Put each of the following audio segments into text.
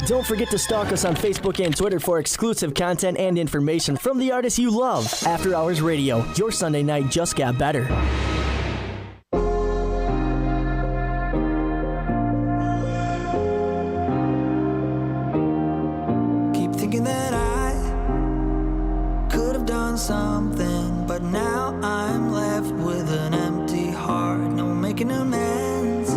Don't forget to stalk us on Facebook and Twitter for exclusive content and information from the artists you love. After Hours Radio, your Sunday night just got better. Keep thinking that I could have done something, but now I'm left with an empty heart. No making amends,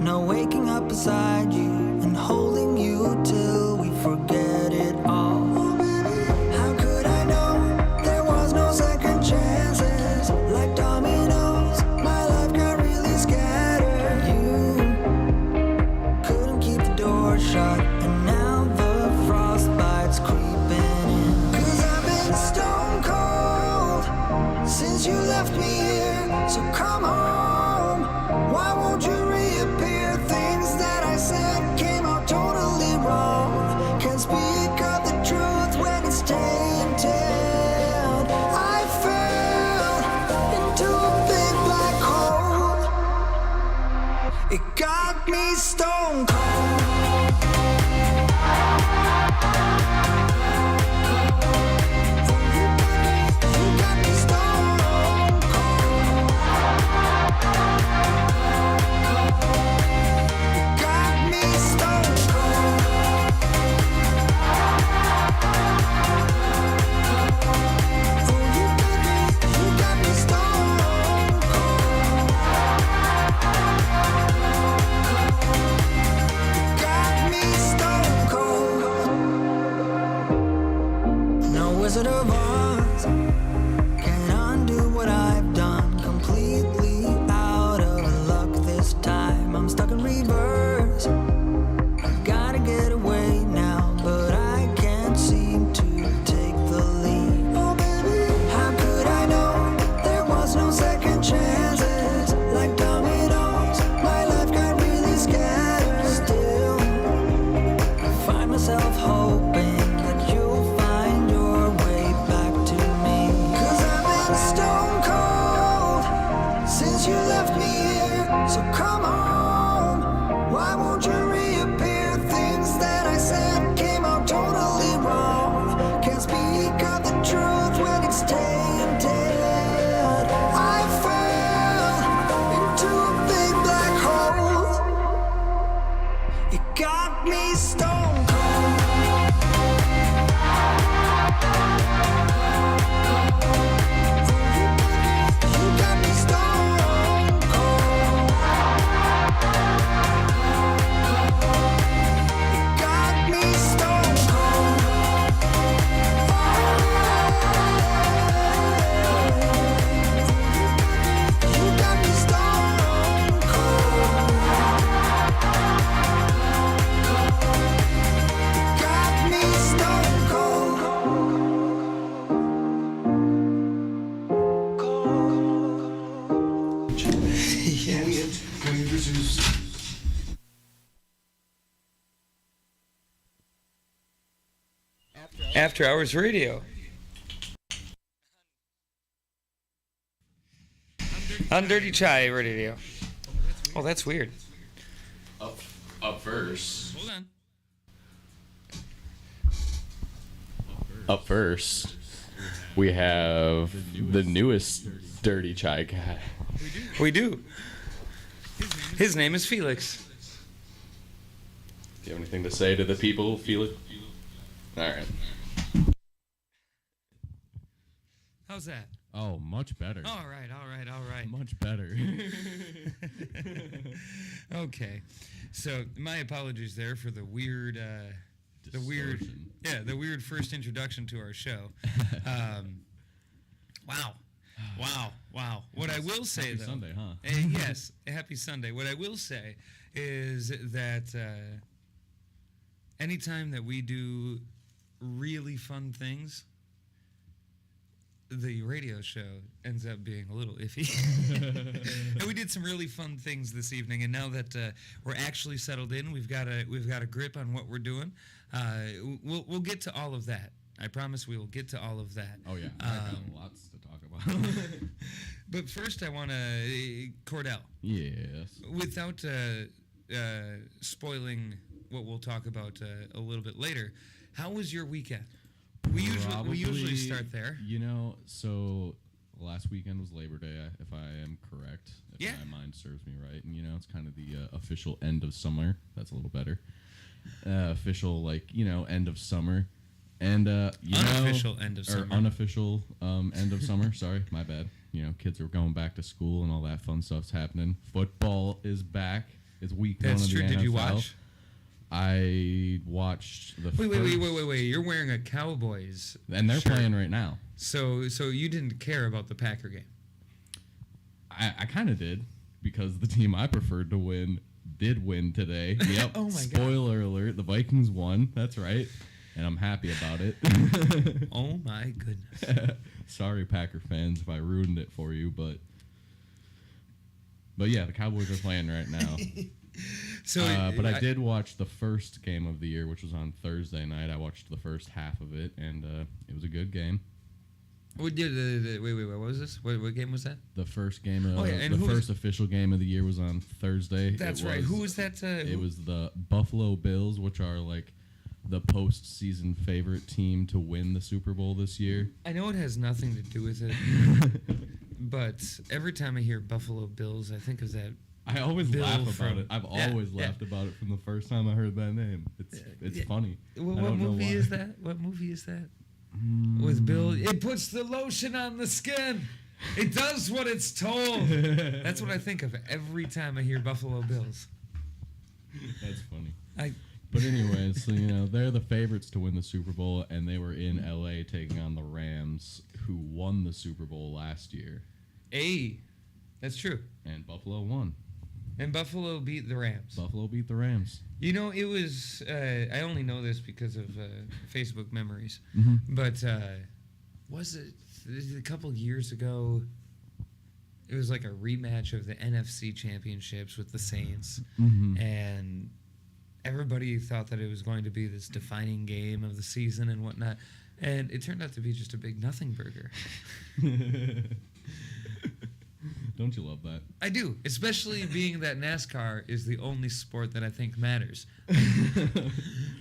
no waking up beside you and holding you till we forget it all. How could I know there was no second chances? Like dominoes, my life got really scattered. You couldn't keep the door shut, and now the frostbite's creeping in. 'Cause I've been stone cold since you left me here, so come home. Why won't you reappear? Things that I said came out totally wrong. Can't speak of the truth when it's tainted. I fell into a big black hole. It got me stone cold. You got me stone cold. Got me stone cold. You got me stone cold. Got me stone cold. No Wizard of Oz can undo what I've done. Completely out of luck this time. I'm stuck in reverse. I gotta get away now, but I can't seem to take the lead. Oh baby, how could I know there was no second chances? Like dominoes, my life got really scattered. Still, I find myself hoping that you'll find your way back to me. 'Cause I've been stone cold since you left me here, so come home. Why won't you reappear? Things that I said came out totally wrong. Can't speak of the truth when it's tainted. I fell into a big black hole. It got me stone cold. You got me stone cold. You got me stone cold. You got me stone cold. Got me stone cold. Yes. Can we introduce After Hours Radio. On Dirty Chai Radio. Oh, that's weird. up first? Hold on. Up first, we have the newest Dirty Chai guy. We do. His name is Felix. Do you have anything to say to the people, Felix? All right. How's that? Oh, much better. All right. Much better. Okay. So my apologies there for the weird first introduction to our show. Wow. What I will say, Happy though, Sunday, huh? Yes, happy Sunday. What I will say is that anytime that we do really fun things, the radio show ends up being a little iffy. And we did some really fun things this evening, and now that we're actually settled in, we've got a grip on what we're doing. We'll get to all of that. I promise we will get to all of that. Oh yeah, I got lots to talk about. But first, I want to Kordell. Yes. Without spoiling what we'll talk about a little bit later. How was your weekend? We usually start there. So last weekend was Labor Day, if I am correct. If my mind serves me right. And, it's kind of the official end of summer. That's a little better. Official, end of summer. And, unofficial end of summer. Unofficial end of summer. Sorry, my bad. Kids are going back to school and all that fun stuff's happening. Football is back. It's week one of the NFL. That's true. Did you watch? I watched the Wait. You're wearing a Cowboys and they're shirt. playing right now. So you didn't care about the Packer game? I kind of did, because the team I preferred to win did win today. Yep. Oh, my God. Spoiler alert, the Vikings won. That's right. And I'm happy about it. Oh, my goodness. Sorry, Packer fans, if I ruined it for you, but yeah, the Cowboys are playing right now. But I did watch the first game of the year, which was on Thursday night. I watched the first half of it, and it was a good game. Wait, what was this? What game was that? The first game, the first official game of the year was on Thursday. That's right. Who was that? It was the Buffalo Bills, which are the postseason favorite team to win the Super Bowl this year. I know it has nothing to do with it, but every time I hear Buffalo Bills, I think of that. I always laugh about it. I've always laughed about it from the first time I heard that name. It's funny. What movie is that? What movie is that? With Bill, it puts the lotion on the skin. It does what it's told. That's what I think of every time I hear Buffalo Bills. That's funny. But anyways, so, they're the favorites to win the Super Bowl, and they were in L.A. taking on the Rams, who won the Super Bowl last year. That's true. And Buffalo won. And Buffalo beat the Rams. Buffalo beat the Rams. It was, I only know this because of Facebook memories, but was it a couple years ago? It was like a rematch of the NFC championships with the Saints, and everybody thought that it was going to be this defining game of the season and whatnot, and it turned out to be just a big nothing burger. Don't you love that? I do, especially being that NASCAR is the only sport that I think matters.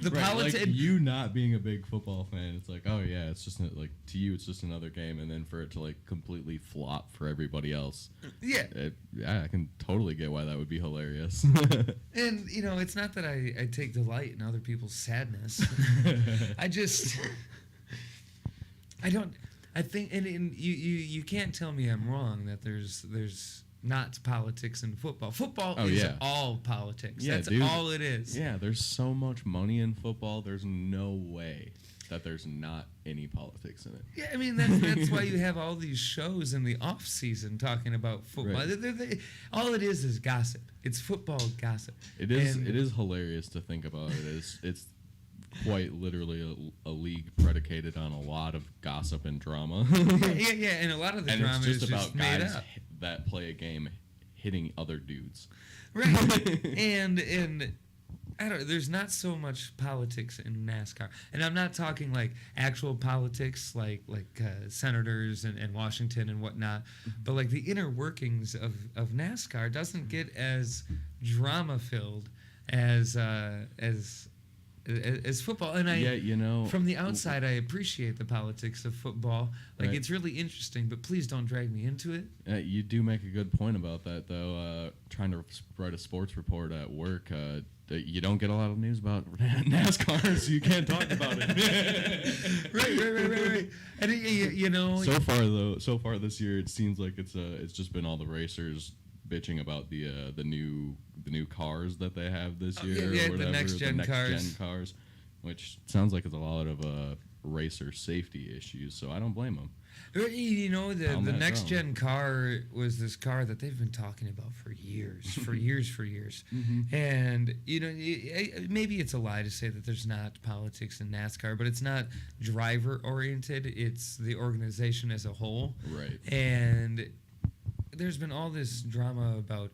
You not being a big football fan, it's like, oh yeah, it's just to you, it's just another game, and then for it to completely flop for everybody else. Yeah. I can totally get why that would be hilarious. And it's not that I take delight in other people's sadness. I think, and you can't tell me I'm wrong that there's not politics in football. Football is all politics. Yeah, that's dude, all it is. Yeah, there's so much money in football. There's no way that there's not any politics in it. Yeah, I mean that's why you have all these shows in the off season talking about football. Right. All it is gossip. It's football gossip. It is hilarious to think about it. It's quite literally a league predicated on a lot of gossip and drama. yeah, and a lot of the drama is just about made guys up. That play a game hitting other dudes. Right. and I don't know, there's not so much politics in NASCAR. And I'm not talking actual politics like senators and Washington and whatnot, but the inner workings of NASCAR doesn't get as drama filled as football. And from the outside, I appreciate the politics of football. Right. It's really interesting, but please don't drag me into it. You do make a good point about that, though. Trying to write a sports report at work, you don't get a lot of news about NASCAR, so you can't talk about it. Right. And so far this year, it seems like it's just been all the racers bitching about the new cars that they have this year, or whatever, the next gen cars, which sounds like it's a lot of racer safety issues. So I don't blame them. The next gen car was this car that they've been talking about for years, for years. And maybe it's a lie to say that there's not politics in NASCAR, but it's not driver oriented. It's the organization as a whole. Right. And there's been all this drama about,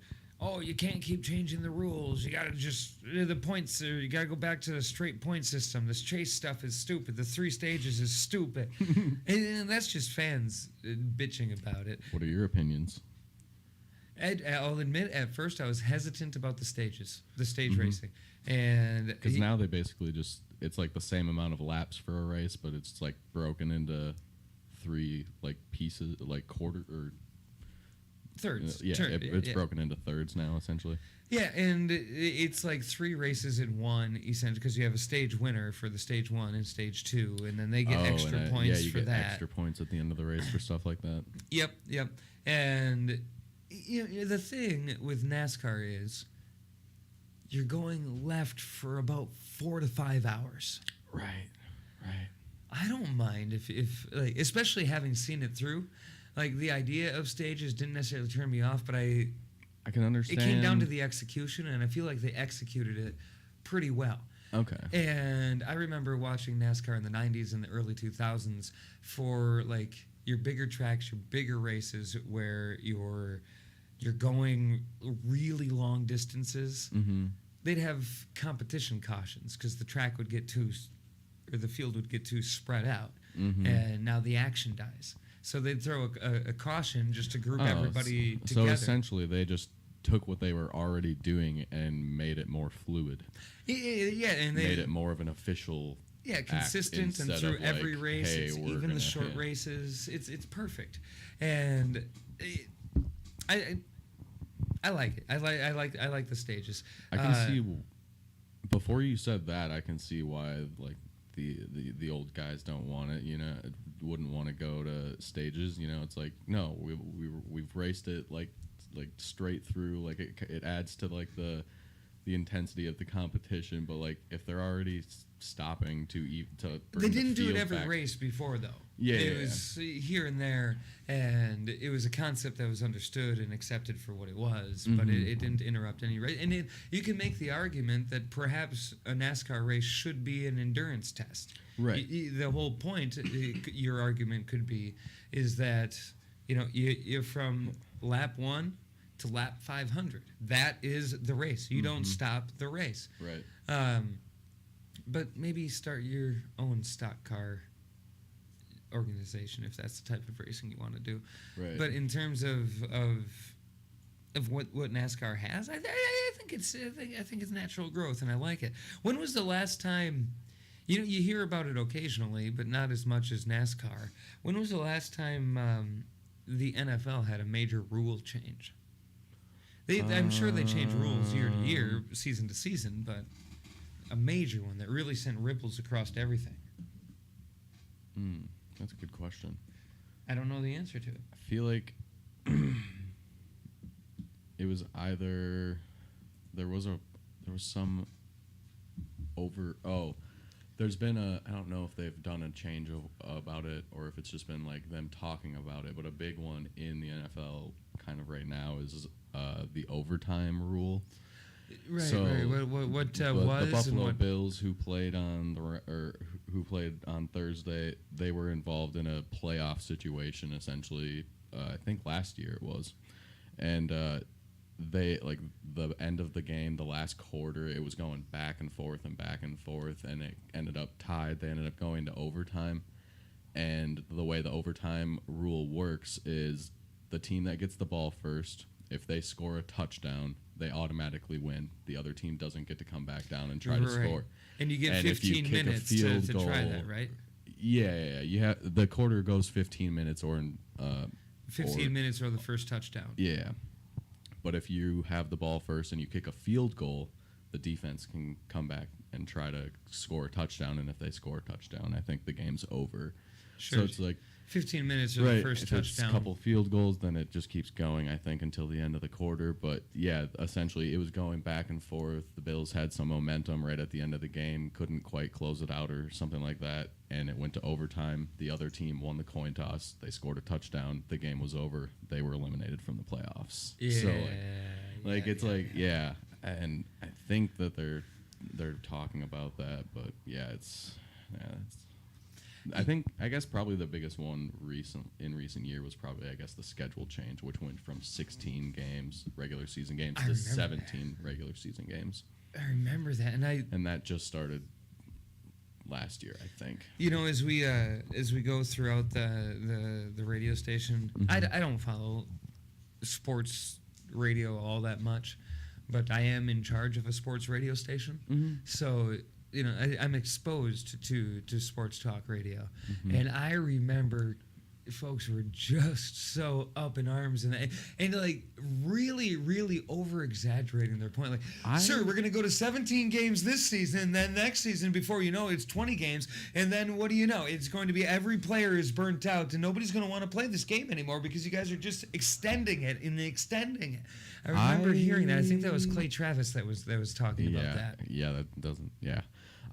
you can't keep changing the rules. You gotta the points. You gotta go back to the straight point system. This chase stuff is stupid. The 3 stages is stupid, and that's just fans bitching about it. What are your opinions? I'll admit, at first I was hesitant about the stage racing, and because now they basically it's like the same amount of laps for a race, but it's like broken into 3 like pieces, like quarter or thirds. It's broken into thirds now, essentially. Yeah, and it's like 3 races in one, essentially, because you have a stage winner for the stage 1 and stage 2, and then they get extra points you for get that. Extra points at the end of the race for stuff like that. Yep. And the thing with NASCAR is you're going left for about 4 to 5 hours. Right. I don't mind if like, especially having seen it through, like the idea of stages didn't necessarily turn me off, but I can understand. It came down to the execution, and I feel like they executed it pretty well. Okay. And I remember watching NASCAR in the 90s and the early 2000s for like your bigger tracks, your bigger races where you're going really long distances. Mm-hmm. They'd have competition cautions because the track would get the field would get too spread out, and now the action dies. So they'd throw a caution just to group everybody together. So essentially, they just took what they were already doing and made it more fluid. Yeah, and they made it more of an official. Yeah, consistent, and through every race, hey, even the short races, it's perfect, and I like it. I like the stages. I can see. Before you said that, I can see why like the old guys don't want it. Wouldn't want to go to stages. It's like no, we've raced it like straight through. Like it adds to like the intensity of the competition. But like if they're already stopping to they didn't do it every race before though. It was here and there, and it was a concept that was understood and accepted for what it was, but it didn't interrupt any race. And you can make the argument that perhaps a NASCAR race should be an endurance test. Right. The whole point, your argument could be, is that you're from lap 1 to lap 500. That is the race. You don't stop the race. Right. But maybe start your own stock car organization if that's the type of racing you want to do. Right. But in terms of what NASCAR has, I think it's natural growth, and I like it. When was the last time? You hear about it occasionally, but not as much as NASCAR. When was the last time the NFL had a major rule change? I'm sure they change rules year to year, season to season, but a major one that really sent ripples across everything. That's a good question. I don't know the answer to it. I feel like it was either there's been I don't know if they've done a change about it or if it's just been like them talking about it, but a big one in the NFL kind of right now is the overtime rule. Right. So, right. What was the Buffalo and Bills who played on Thursday, they were involved in a playoff situation essentially. I think last year it was, and they like the end of the game, the last quarter, it was going back and forth, and it ended up tied. They ended up going to overtime, and the way the overtime rule works is the team that gets the ball first, if they score a touchdown, they automatically win. The other team doesn't get to come back down and try to score. And you get 15 minutes to try that, right? Yeah. You have the quarter goes 15 minutes 15 minutes or the first touchdown. Yeah. But if you have the ball first and you kick a field goal, the defense can come back and try to score a touchdown. And if they score a touchdown, I think the game's over. Sure. So it's like 15 minutes or the first touchdown. It's a couple field goals, then it just keeps going, I think, until the end of the quarter. But, yeah, essentially it was going back and forth. The Bills had some momentum right at the end of the game, couldn't quite close it out or something like that, and it went to overtime. The other team won the coin toss. They scored a touchdown. The game was over. They were eliminated from the playoffs. Yeah. So, and I think that they're talking about that, but, it's I guess probably the biggest one in recent year was probably the schedule change, which went from 16 games, regular season games, to 17 regular season games. I remember that, and that just started last year, I think. As we go throughout the radio station, I don't follow sports radio all that much, but I am in charge of a sports radio station. So, I'm exposed to sports talk radio. And I remember folks were just so up in arms and like really, really over exaggerating their point. Like, sir, we're going to go to 17 games this season, and then next season, before you know it, it's 20 games, and then what do you know? It's going to be every player is burnt out, and nobody's going to want to play this game anymore because you guys are just extending it. I remember hearing that. I think that was Clay Travis that was talking about that. Yeah, that doesn't. Yeah,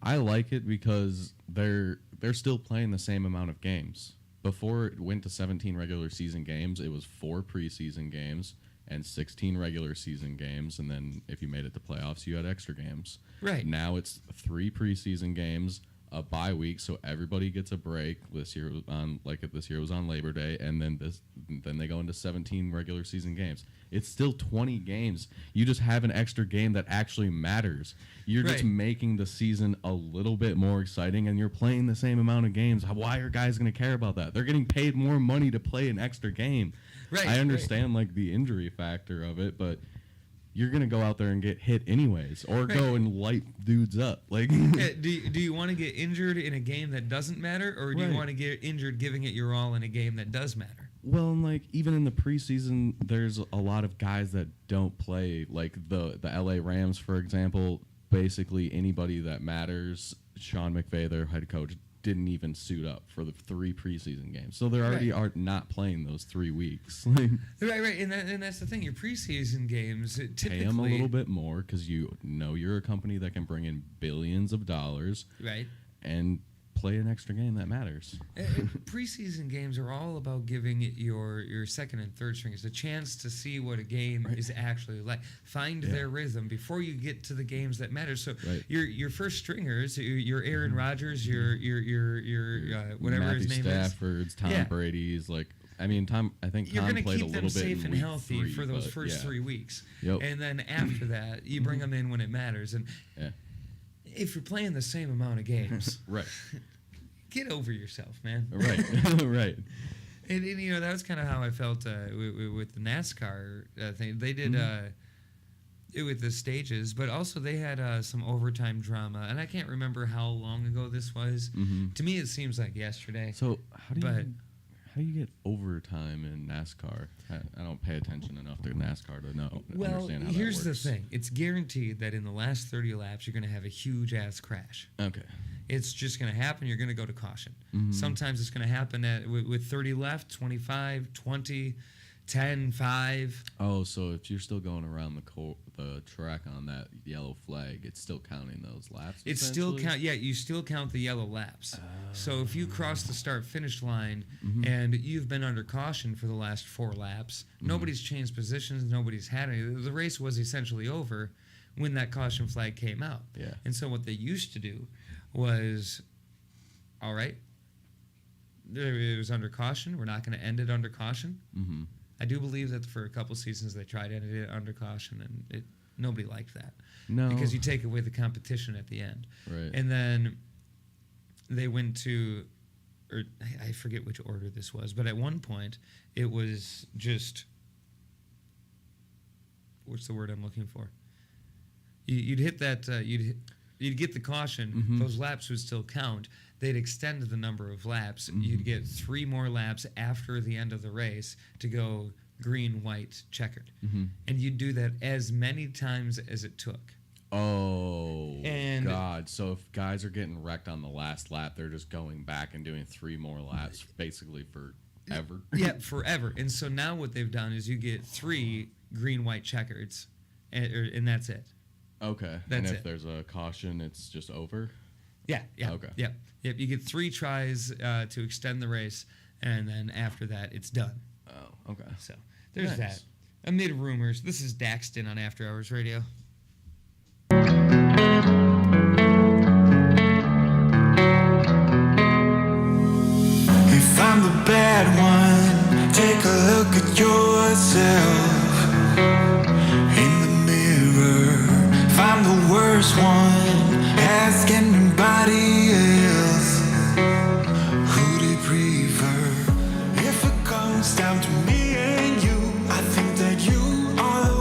I like it because they're still playing the same amount of games. Before it went to 17 regular season games, it was 4 preseason games and 16 regular season games, and then if you made it to playoffs, you had extra games. Right. Now it's 3 preseason games, a bye week, so everybody gets a break. This year was on Labor Day, and then they go into 17 regular season games. It's still 20 games. You just have an extra game that actually matters. You're just making the season a little bit more exciting, and you're playing the same amount of games. Why are guys going to care about that? They're getting paid more money to play an extra game. Right. I understand like the injury factor of it, but you're going to go out there and get hit anyways, or go and light dudes up. Like, do you want to get injured in a game that doesn't matter, or do you want to get injured giving it your all in a game that does matter? Well, and like even in the preseason, there's a lot of guys that don't play. Like the LA Rams, for example, basically anybody that matters, Sean McVay, their head coach, didn't even suit up for the 3 preseason games. So they already are not playing those 3 weeks. Right. And that's the thing. Your preseason games typically pay them a little bit more because you know you're a company that can bring in billions of dollars. Right. And play an extra game that matters. Preseason games are all about giving your second and third stringers a chance to see what a game is actually like. Find their rhythm before you get to the games that matter. So your first stringers, your Aaron Rodgers, your whatever Matthew his name Stafford's, Tom Brady's, like. I mean, I think you're Tom going to played keep a them little bit safe in and week healthy 3, for those first 3 weeks. Yep. And then after that, you bring them in when it matters. And if you're playing the same amount of games, get over yourself, man. Right. And that was kind of how I felt with the NASCAR thing. They did it with the stages, but also they had some overtime drama. And I can't remember how long ago this was. To me, it seems like yesterday. So how do you get overtime in NASCAR? I don't pay attention enough to NASCAR to know. Well, understand how here's that works. the thing. It's guaranteed that in the last 30 laps, you're going to have a huge-ass crash. Okay. It's just going to happen. You're going to go to caution. Sometimes it's going to happen with 30 left, 25, 20, 10, 5. Oh, so if you're still going around the track on that yellow flag, it's still counting those laps? It's still count. Yeah, you still count the yellow laps. So if you cross the start-finish line and you've been under caution for the last 4 laps, nobody's changed positions, nobody's had any. The race was essentially over when that caution flag came out. Yeah. And so what they used to do was, all right, it was under caution. We're not going to end it under caution. I do believe that for a couple seasons they tried to end it under caution, and nobody liked that. No. Because you take away the competition at the end. Right. And then they went to, or I forget which order this was, but at one point it was just, what's the word I'm looking for? You'd hit that, you'd get the caution, those laps would still count. They'd extend the number of laps. You'd get 3 more laps after the end of the race to go green, white, checkered. And you'd do that as many times as it took. Oh, and God. So if guys are getting wrecked on the last lap, they're just going back and doing 3 more laps basically forever. Yeah, forever. And so now what they've done is you get 3 green, white, checkers, and that's it. Okay. That's and if it. there's a caution, it's just over? Yeah. Okay. Yep. You get 3 tries to extend the race, and then after that, it's done. Oh, okay. So there's Nice. that. Amid rumors, this is Daxton on After Hours Radio. If I'm the bad one, take a look at yourself in the mirror. If I'm the worst one, ask anybody else who they prefer. If it comes down to me and you, I think that you are the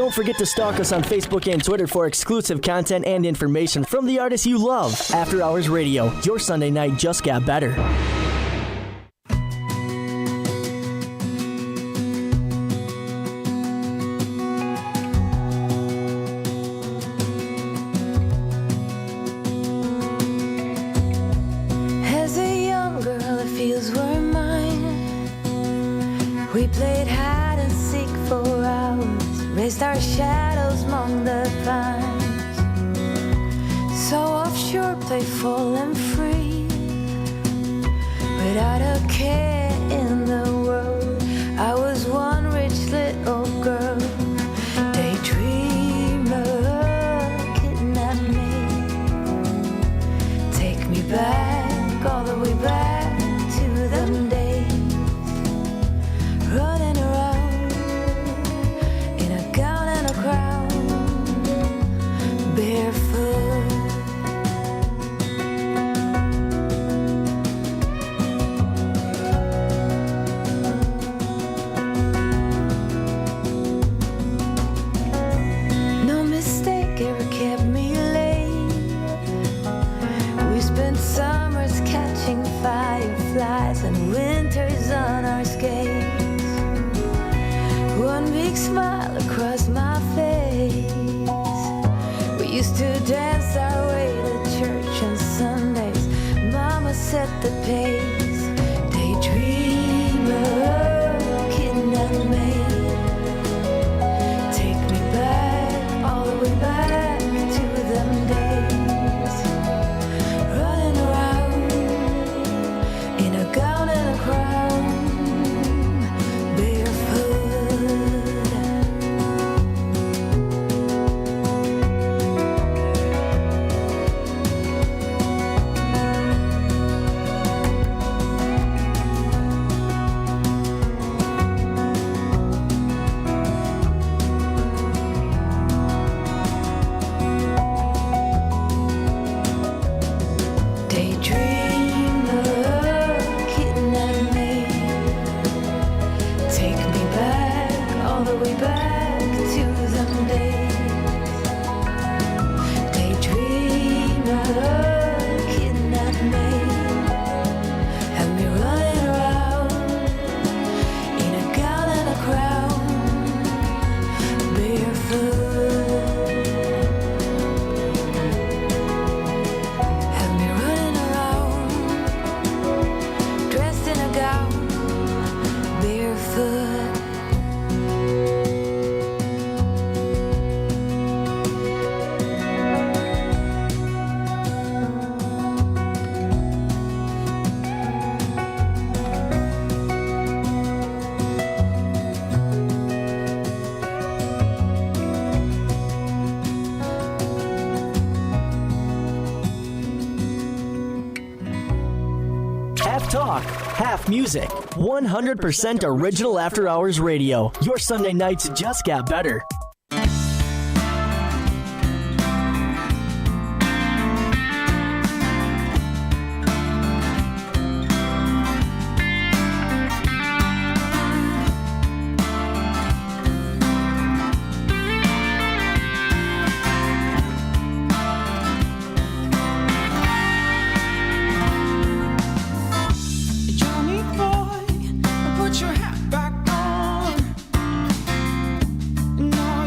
Don't forget to stalk us on Facebook and Twitter for exclusive content and information from the artists you love. After Hours Radio, your Sunday night just got better. As a young girl, the fields were mine. We played hide and seek for hours, raised our shadows among the pines. So offshore, playful and free, without a care in the world. I was one rich little girl, daydreamer, kidnap me, take me back, all the way back to them days, running around in a gown and a crown, barefoot. No mistake ever kept me late. We spent summers catching fireflies and winters on our skates. One big smile across my face. We used to dance our way to church on Sundays. Mama set the pace. Daydreamer, kidnap me, take me back, all the way back to them days, running around in a gown and a crown, barefoot. Daydreamer, kidnap me, take me back, all the way back to them days. Daydreamer, kidnap me, have me running around in a gown and a crown, barefoot. Have me running around, dressed in a gown, barefoot. Half talk, half music. 100% original After Hours Radio. Your Sunday nights just got better. Johnny boy, put your hat back on. No,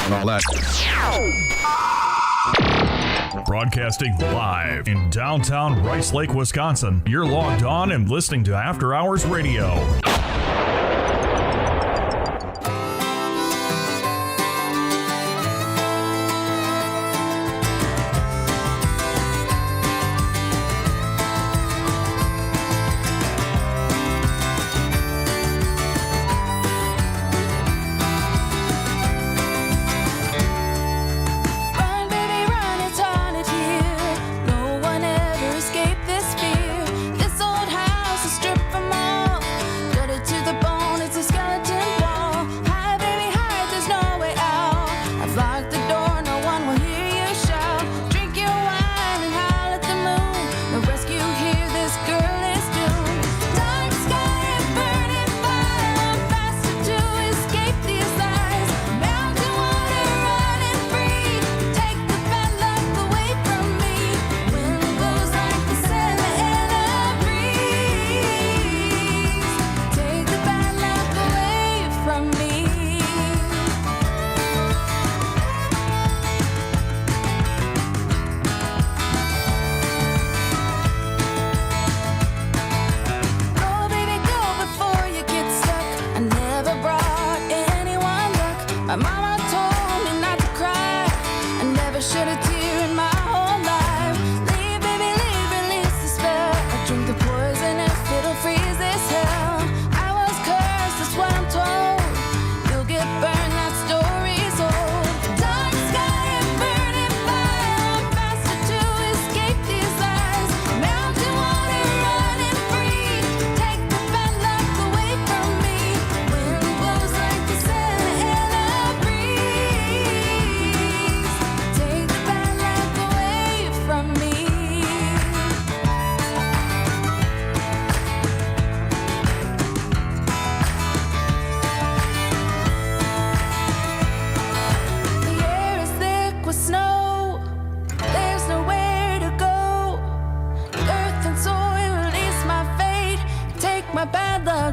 and all that. Broadcasting live in downtown Rice Lake, Wisconsin. You're logged on and listening to After Hours Radio.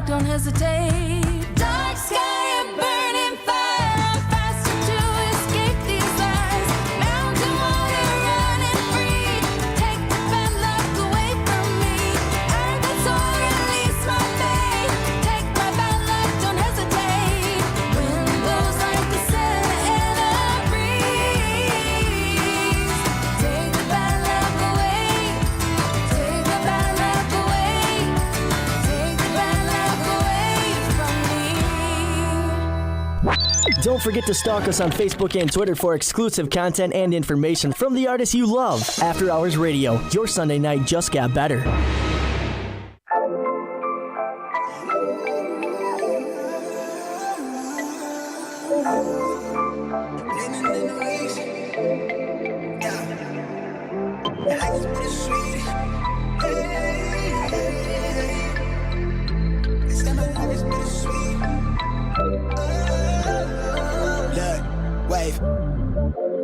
Don't hesitate. Dark sky and burning fire. I'm faster to escape these lies. Mountain water running free. Take the bad luck away from me. Earth and soul release my fate. Take my bad luck, don't hesitate. Wind blows like the Santa in a breeze. Take the bad luck away. Take the bad luck away. Take the bad luck away from me. Don't forget to stalk us on Facebook and Twitter for exclusive content and information from the artists you love. After Hours Radio, your Sunday night just got better.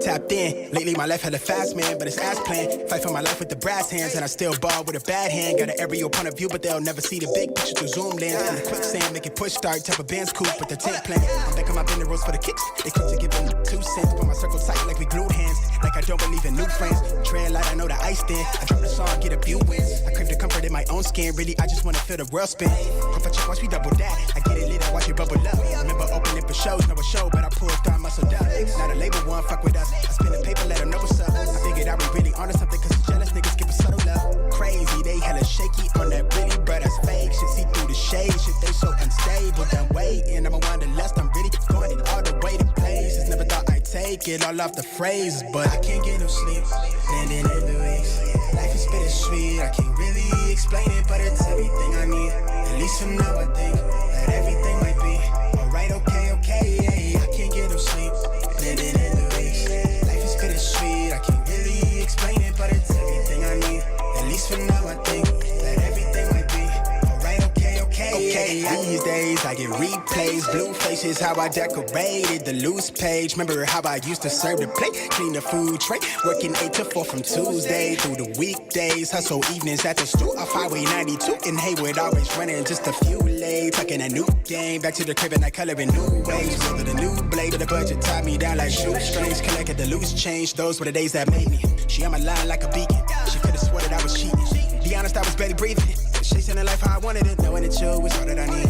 Tapped in. Lately my life had a fast man, but it's ass plan. Fight for my life with the brass hands, and I still ball with a bad hand. Got an aerial point of view, but they'll never see the big picture through zoom lens. In the quicksand, make it push start, type of band's coupe with the tent plan. I'm back on my bender rolls for the kicks. They quick to give them 2 cents. Put my circle tight like we glued hands. Like I don't believe in new friends. Tread light, I know the ice thin. I drop the song, get a few wins. I crave the comfort in my own skin. Really, I just wanna feel the world spin. If I check, watch me double that. I get it lit, I watch it bubble up. Remember opening for shows, no a show, but I pulled through, I muscled up. Not a label one, fuck with us. I spin the paper, let them know what's up. I figured I was really onto something, cause the jealous niggas give a subtle love. Crazy, they hella shaky on that really, but that's fake. Shit, see through the shade, shit, they so unstable. Done waiting, I'ma wind the lust, I'm really going all the way to places. Never thought I'd take it all off the phrases, but I can't get no sleep. Landing in the weeks. Life is bittersweet, I can't really explain it, but it's everything I need. At least for now, I think that everything might be alright, okay, yeah. I can't get no sleep. Landing in the weeks. Life is bittersweet, I can't really explain it, but it's everything I need. At least for now, I think that everything might be alright, okay, yeah. These days I get repaid. plays, blue faces, how I decorated the loose page. Remember how I used to serve the plate, clean the food tray, working 8 to 4 from Tuesday through the weekdays. Hustle evenings at the stool off Highway 92 in Haywood, always running just a few late, tucking a new game, back to the crib and I color in new ways. With a new blade of the budget tied me down like shoestrings, collected the loose change. Those were the days that made me. She on my line like a beacon. She could have swore that I was cheating. Be honest, I was barely breathing. Chasing the life how I wanted it, knowing that you was all that I need.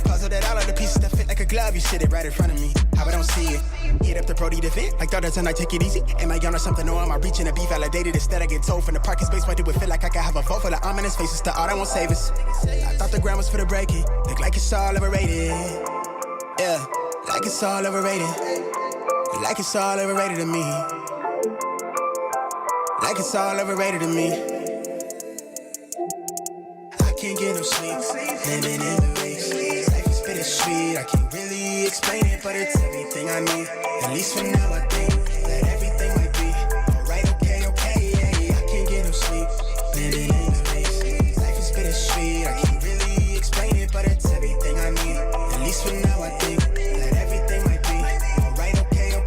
Puzzle that all of the pieces that fit like a glove. You sit it right in front of me. How I don't see it. Hit up the Brody to vent. Like thought tonight, take it easy. Am I on or something, or am I reaching to be validated? Instead I get told from the parking space. Why do it feel like I could have a vote full of ominous faces? To all that won't save us. I thought the ground was for the breaking. Look like it's all overrated. Yeah, like it's all overrated. Like it's all overrated to me. Like it's all overrated to me. I can't get no sleep, living in the weeks. Life is bittersweet, I can't really explain it, but it's everything I need. At least for now I think that everything might be alright, okay, yeah. I can't get no sleep, living in the weeks. Life is bittersweet, I can't really explain it, but it's everything I need. At least for now I think that everything might be alright, okay, yeah.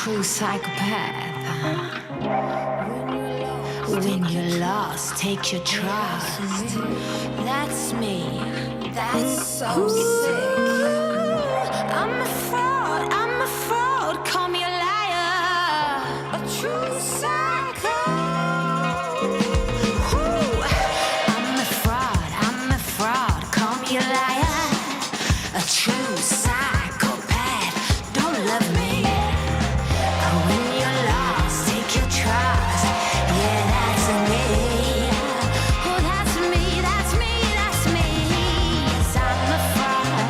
true psychopath. When you're lost, take your trust. That's me. That's so sick. I'm a fraud, call me a liar. A true psycho. Ooh. I'm a fraud, call me a liar. A true psychopath, don't love me. When you're lost, take your trust. Yeah, that's me. Oh, that's me, that's me, that's me. Yes, I'm a fraud.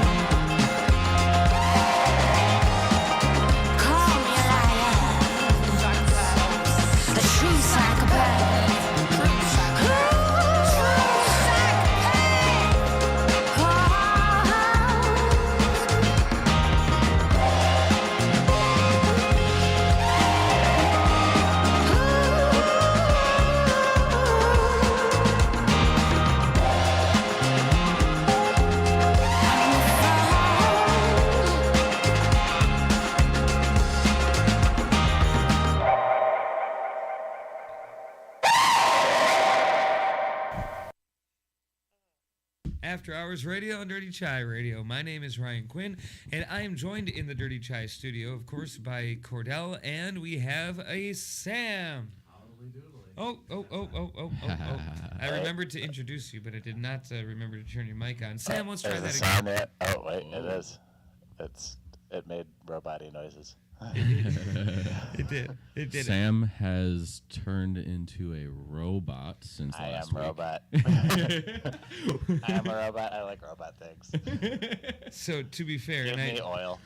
After Hours Radio and Dirty Chai Radio. My name is Ryan Quinn, and I am joined in the Dirty Chai studio, of course, by Kordell, and we have a Sam. Oh. I remembered to introduce you, but I did not remember to turn your mic on. Sam, let's try that again. Oh, wait, it is. It made robot-y noises. It did. Sam has turned into a robot since last week. Robot. I am a robot. I like robot things. So to be fair, Give me oil.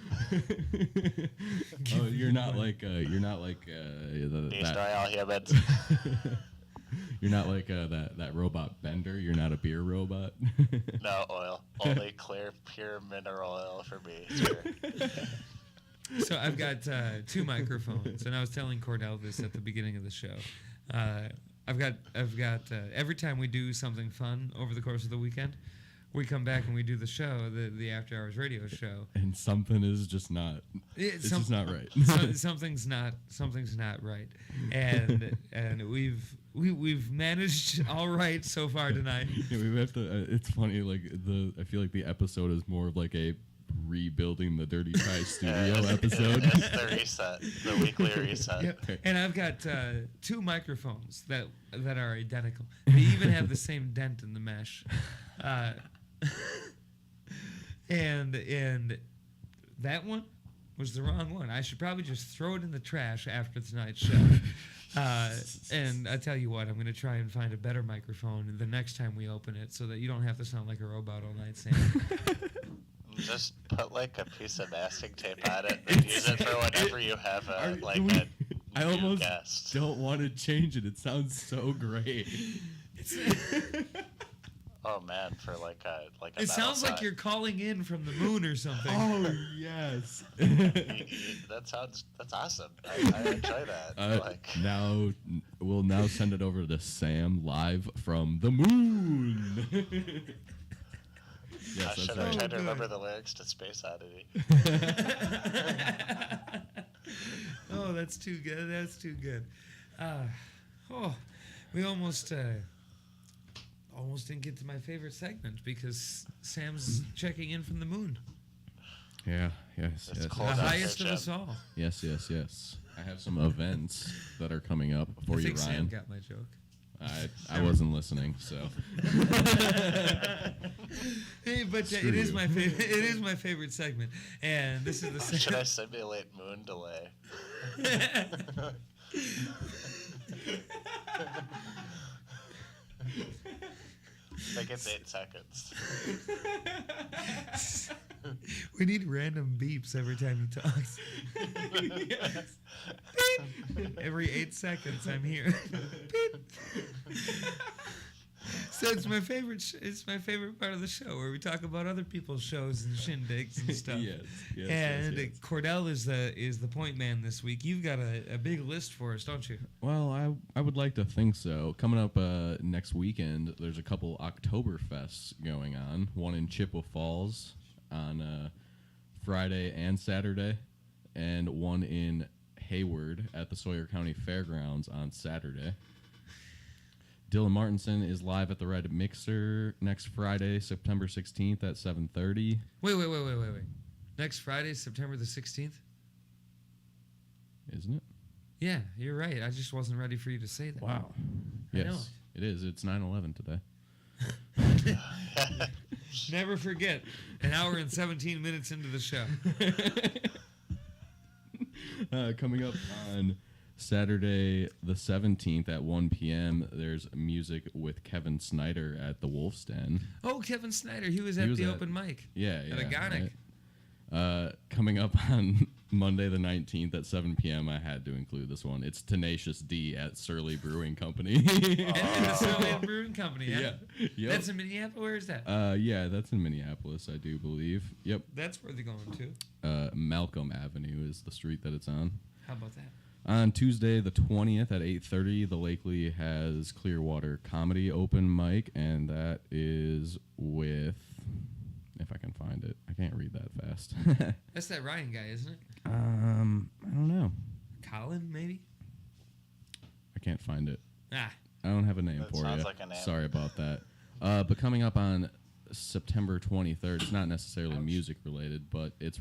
Oh, you're not like Destroy all humans. You're not like that robot Bender. You're not a beer robot. No oil. Only clear, pure mineral oil for me. Sure. So I've got 2 microphones, and I was telling Kordell this at the beginning of the show. I've got every time we do something fun over the course of the weekend, we come back and we do the show, the After Hours Radio show, and something is just not. It's just not right. Something's not right, and we've managed all right so far tonight. Yeah, we have to. It's funny. Like I feel like the episode is more of like a rebuilding the Dirty Chai studio episode. It's the reset, the weekly reset. Yep. And I've got 2 microphones that are identical. They even have the same dent in the mesh. And that one was the wrong one. I should probably just throw it in the trash after tonight's show. And I tell you what, I'm going to try and find a better microphone the next time we open it so that you don't have to sound like a robot all night, Sam. Just put like a piece of masking tape on it and use it for whenever you have a I almost guest. don't want to change it. It sounds so great. Oh man, for like a it sounds like you're calling in from the moon or something. Oh yes. That's awesome. I enjoy that. Now we'll send it over to Sam live from the moon. Yes, I should have tried to remember the lyrics to Space Oddity. Oh, that's too good. That's too good. We almost didn't get to my favorite segment because Sam's checking in from the moon. Yeah, yes. It's The cold highest out of there, us all. Yes. I have some events that are coming up for I you, think Ryan. Sam got my joke. I wasn't listening, so. Hey, but Screw it is you. my favorite. It is my favorite segment, and this is the Should I segment. simulate moon delay? Like it's 8 seconds. We need random beeps every time he talks. Yes. Every 8 seconds, I'm here. So it's my favorite. It's my favorite part of the show where we talk about other people's shows and shindigs and stuff. Yes. And Kordell is the point man this week. You've got a big list for us, don't you? Well, I would like to think so. Coming up next weekend, there's a couple Oktoberfests going on. One in Chippewa Falls on Friday and Saturday, and one in Hayward at the Sawyer County Fairgrounds on Saturday. Dylan Martinson is live at the Red Mixer next Friday, September 16th at 7:30. Wait. Next Friday, September the 16th? Isn't it? Yeah, you're right. I just wasn't ready for you to say that. Wow. I Yes, know it is. It's 9/11 today. Never forget. An hour and 17 minutes into the show. Coming up on Saturday the 17th at 1 p.m., there's music with Kevin Snyder at the Wolf's Den. Oh, Kevin Snyder. He was at open mic. Yeah. At Agonic. Right. Coming up on Monday the 19th at 7 p.m., I had to include this one. It's Tenacious D at Surly Brewing Company. The Surly Brewing Company, yeah. Yep. That's in Minneapolis? Where is that? Yeah, that's in Minneapolis, I do believe. Yep. That's where they're going to. Malcolm Avenue is the street that it's on. How about that? On Tuesday, the 20th at 8:30, the Lakely has Clearwater Comedy Open Mic, and that is with, if I can find it, I can't read that fast. That's that Ryan guy, isn't it? I don't know. Colin, maybe? I can't find it. Ah. I don't have a name That for sounds you. like a name. Sorry about that. But coming up on September 23rd. It's not necessarily music related, but it's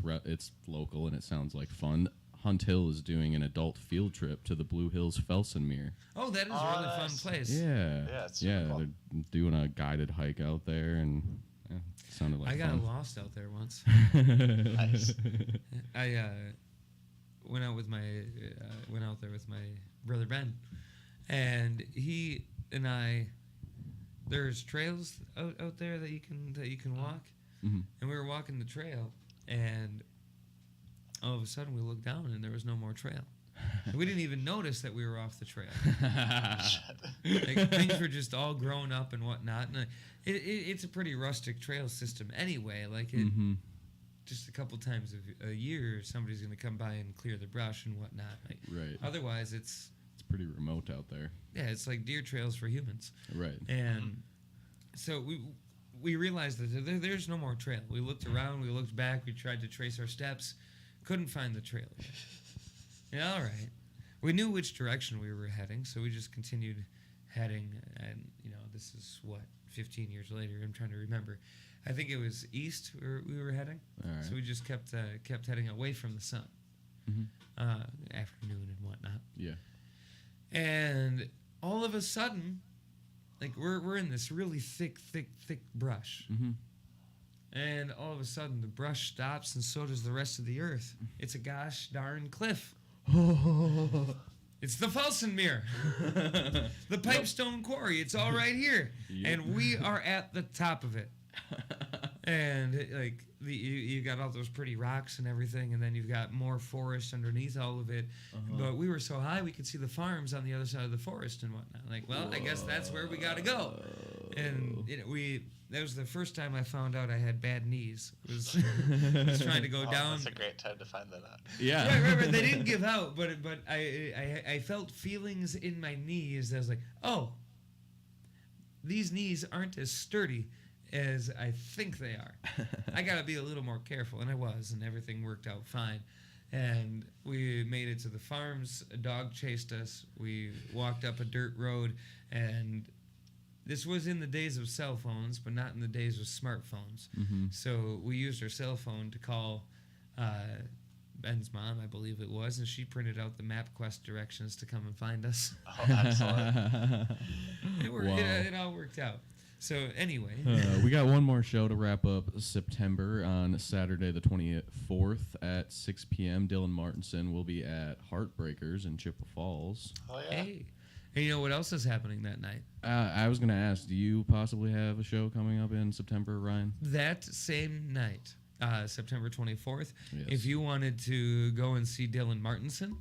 local and it sounds like fun. Hunt Hill is doing an adult field trip to the Blue Hills Felsenmeer. Oh, that is a really fun place. Yeah, it's super cool. They're doing a guided hike out there, and it sounded like I got fun. lost out there once. Nice. I went out there with my brother Ben, and he and I. There's trails out there that you can walk, and we were walking the trail, and all of a sudden we looked down and there was no more trail. We didn't even notice that we were off the trail. Like, things were just all grown up and whatnot. And it's a pretty rustic trail system anyway. Like just a couple times a year, somebody's going to come by and clear the brush and whatnot. Like, right. Otherwise, it's pretty remote out there. Yeah, it's like deer trails for humans. Right. And so we realized that there's no more trail. We looked around, we looked back, we tried to trace our steps, couldn't find the trail. Yeah, all right. We knew which direction we were heading, so we just continued heading. And this is 15 years later. I'm trying to remember. I think it was east where we were heading. All right. So we just kept heading away from the sun. Afternoon and whatnot. Yeah. And all of a sudden, like we're in this really thick brush. And all of a sudden the brush stops and so does the rest of the earth. It's a gosh darn cliff. It's the Felsenmeer. The Pipestone Quarry. It's all right here. And we are at the top of it. And you got all those pretty rocks and everything, and then you've got more forest underneath all of it. But we were so high we could see the farms on the other side of the forest and whatnot. Like, well, I guess that's where we got to go. And that was the first time I found out I had bad knees. Was trying to go down. That's a great time to find that out. Yeah. Right. They didn't give out, but I felt feelings in my knees. I was like, oh, these knees aren't as sturdy as I think they are. I gotta be a little more careful, and I was, and everything worked out fine. And we made it to the farms. A dog chased us. We walked up a dirt road, and this was in the days of cell phones, but not in the days of smartphones. So we used our cell phone to call Ben's mom, I believe it was, and she printed out the MapQuest directions to come and find us. Oh, excellent. It all worked out. So anyway, we got one more show to wrap up September on Saturday the 24th at 6 p.m. Dylan Martinson will be at Heartbreakers in Chippewa Falls. Oh, yeah. Hey. And you know what else is happening that night? I was going to ask, do you possibly have a show coming up in September, Ryan? That same night, September 24th, yes. If you wanted to go and see Dylan Martinson,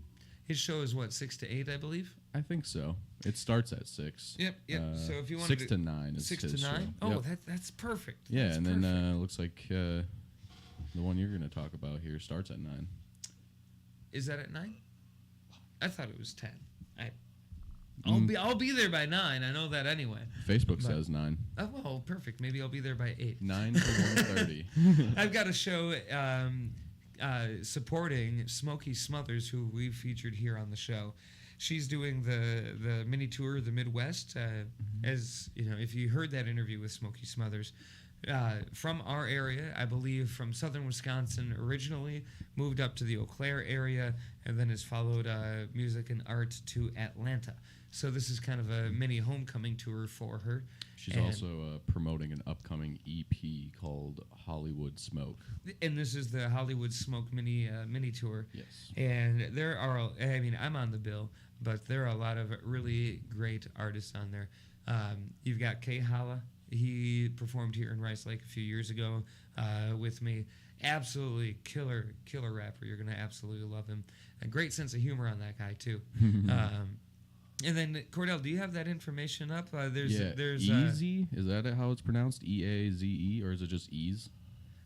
his show is 6 to 8, I believe? I think so. It starts at 6. Yep. So if you want 6 to 9 is 6 his to 9? show. Oh, yep. that's perfect. Yeah, that's and perfect. then it looks like the one you're going to talk about here starts at 9. Is that at 9? I thought it was 10. I'll be there by 9. I know that anyway. Facebook says 9. Oh, well, perfect. Maybe I'll be there by 8. 9 to 1:30. I've got a show supporting Smokey Smothers, who we've featured here on the show. She's doing the mini tour of the Midwest. As you know, if you heard that interview with Smokey Smothers, from our area, I believe from southern Wisconsin originally, moved up to the Eau Claire area, and then has followed music and art to Atlanta. So this is kind of a mini homecoming tour for her. She's also promoting an upcoming EP called Hollywood Smoke. And this is the Hollywood Smoke mini tour. Yes. And there are, I'm on the bill, but there are a lot of really great artists on there. You've got Kay Holla. He performed here in Rice Lake a few years ago with me. Absolutely killer rapper. You're going to absolutely love him. A great sense of humor on that guy, too. And then, Kordell, do you have that information up? There's Easy? Is that how it's pronounced? E-A-Z-E? Or is it just Ease?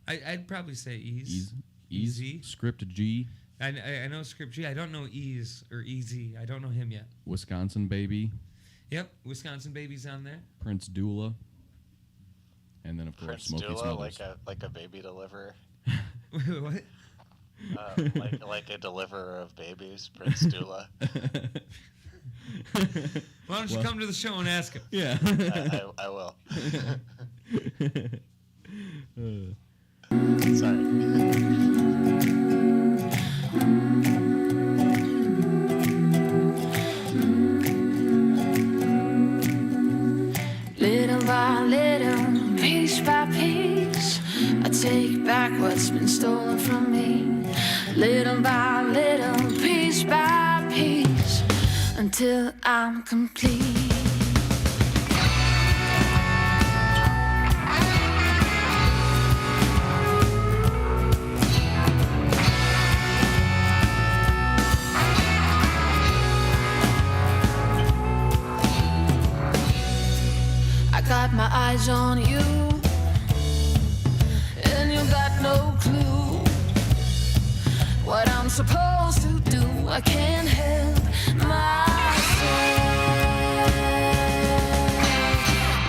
I'd probably say Ease. Easy? Script G? I know Script G. I don't know Ease or Easy. I don't know him yet. Wisconsin Baby? Yep, Wisconsin Baby's on there. Prince Doula? And then, of course, Prince Smokey Doula, Smothers. like a baby deliverer. What? Like a deliverer of babies, Prince Doula. Why don't you come to the show and ask him? Yeah. I will. Sorry. Little by little, piece by piece, I take back what's been stolen from me. Little by little, piece by piece, until I'm complete. I got my eyes on you, and you got no clue what I'm supposed to do. I can't help myself.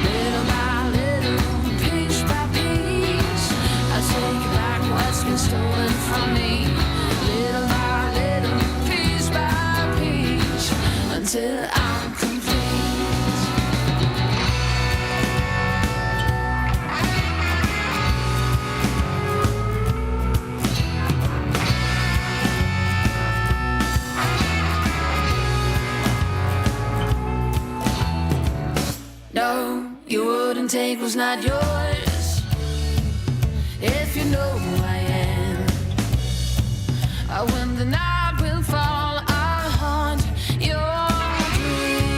Little by little, piece by piece, I take back what's been stolen from me. Little by little, piece by piece, until I'm complete. No, you wouldn't take what's not yours. If you know who I am, when the night will fall, I'll haunt your dreams.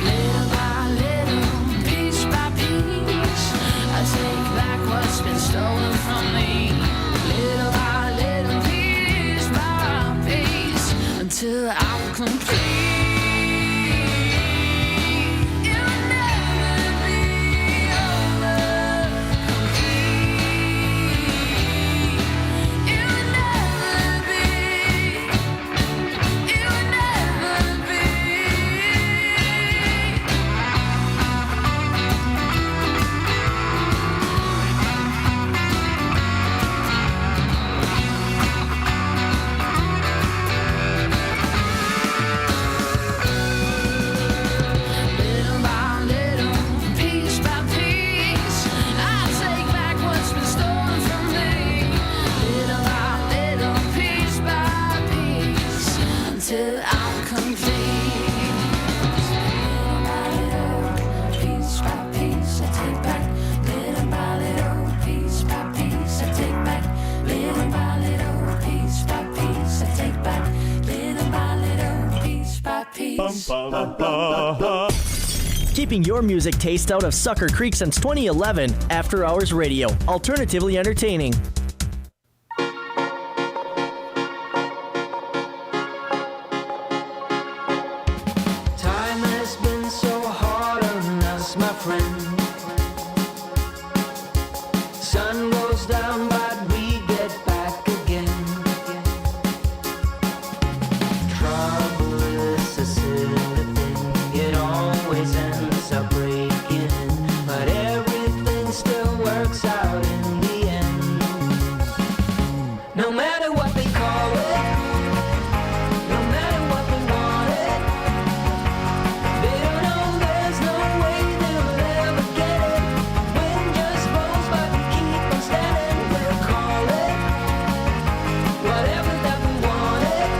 Little by little, piece by piece, I take back what's been stolen from me. Little by little, piece by piece, until I'm complete. Keeping your music taste out of Sucker Creek since 2011, After Hours Radio, alternatively entertaining. Time has been so hard on us, my friend. Sun goes down, but we get back again. Trouble is a silly thing, it always ends up breaking, but everything still works out in the end. No matter what they call it, no matter what they want it, they don't know there's no way they'll ever get it. Wind just blows, but we keep on standing. We'll call it whatever that we want it.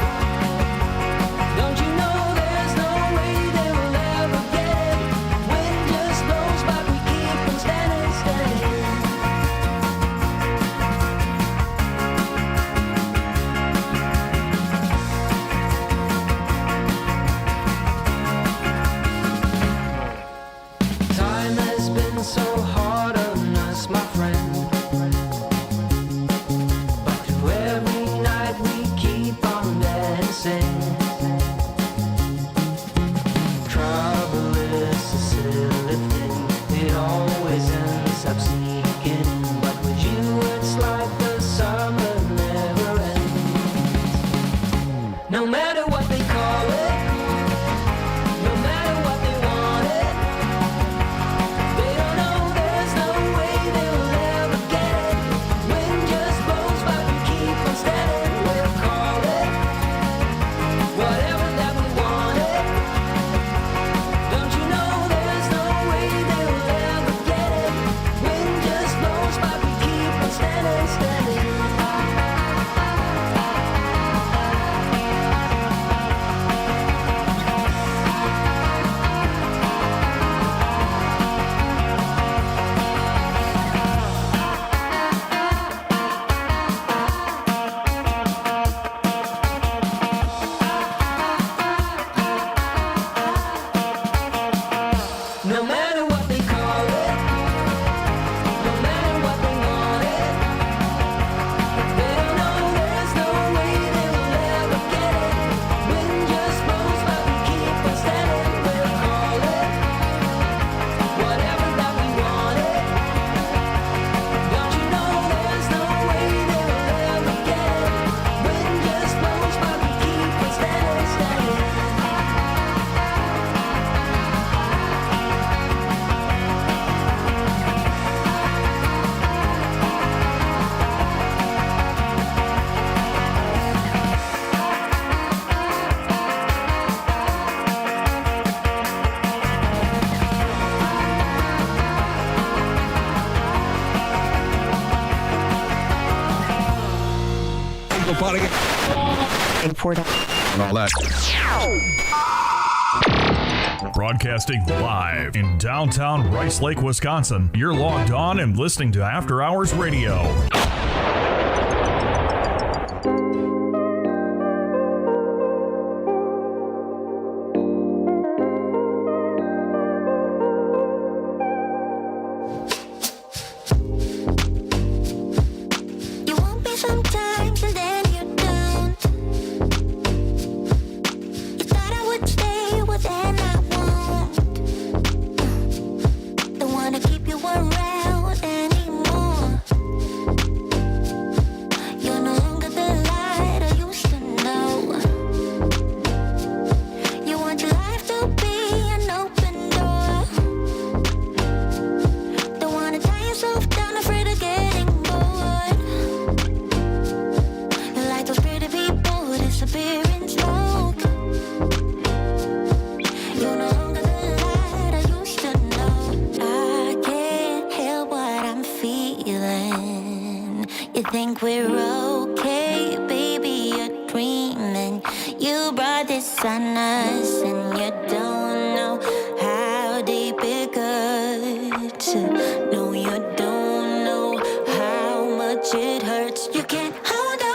Don't you know there's no way they will ever get it? Wind just blows, but we keep on standing, standing. And all that. Broadcasting live in downtown Rice Lake, Wisconsin. You're logged on and listening to After Hours Radio. You want me sometimes and then you don't. You thought I would stay, well then I won't. Don't wanna keep you around anymore. You're no longer the light I used to know. You want your life to be an open door. Don't wanna tie yourself down, afraid of getting bored. You're like those pretty people disappear in smoke. You're no longer the light I used to know. I can't help what I'm feeling. You think we're okay, baby, you're dreaming. You brought this on us and you don't know how deep it cuts. No, you don't know how much it hurts. You can't hold on.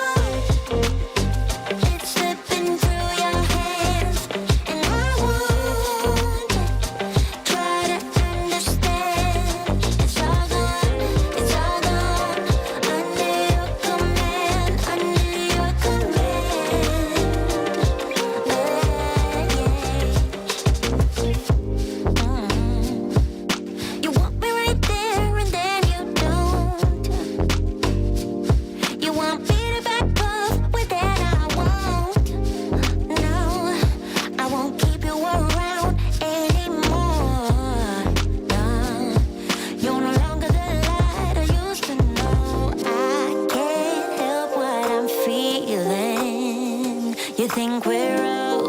It's slipping through your hands, and I won't try to understand. It's all gone, it's all gone. Under your command, under your command. You want me right there and then you don't. You want me to back off, well then I won't. No, I won't keep you around anymore. No, you're no longer the light I used to know. I can't help what I'm feeling. You think we're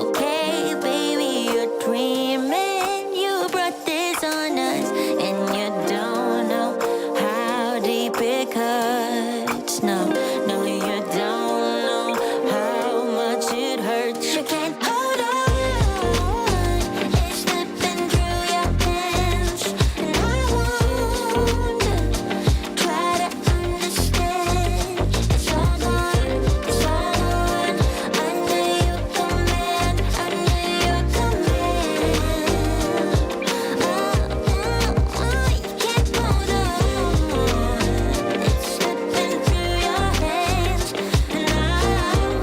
okay, baby, you're dreaming. You brought this on us and you don't know how deep it cuts. No, no, you don't know how much it hurts. You can't hold on. It's slipping through your hands, and I won't try to understand. It's all gone, it's all gone. Under your command, under your command. You can't hold on. It's slipping through your hands, and I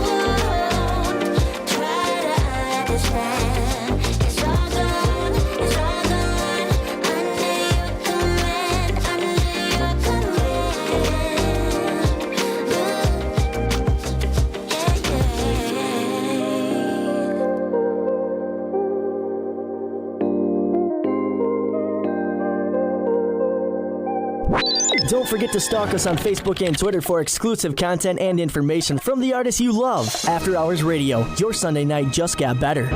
won't try to understand. It's all gone, it's all gone. Under your command, under your command. Don't forget to stalk us on Facebook and Twitter for exclusive content and information from the artists you love. After Hours Radio, your Sunday night just got better.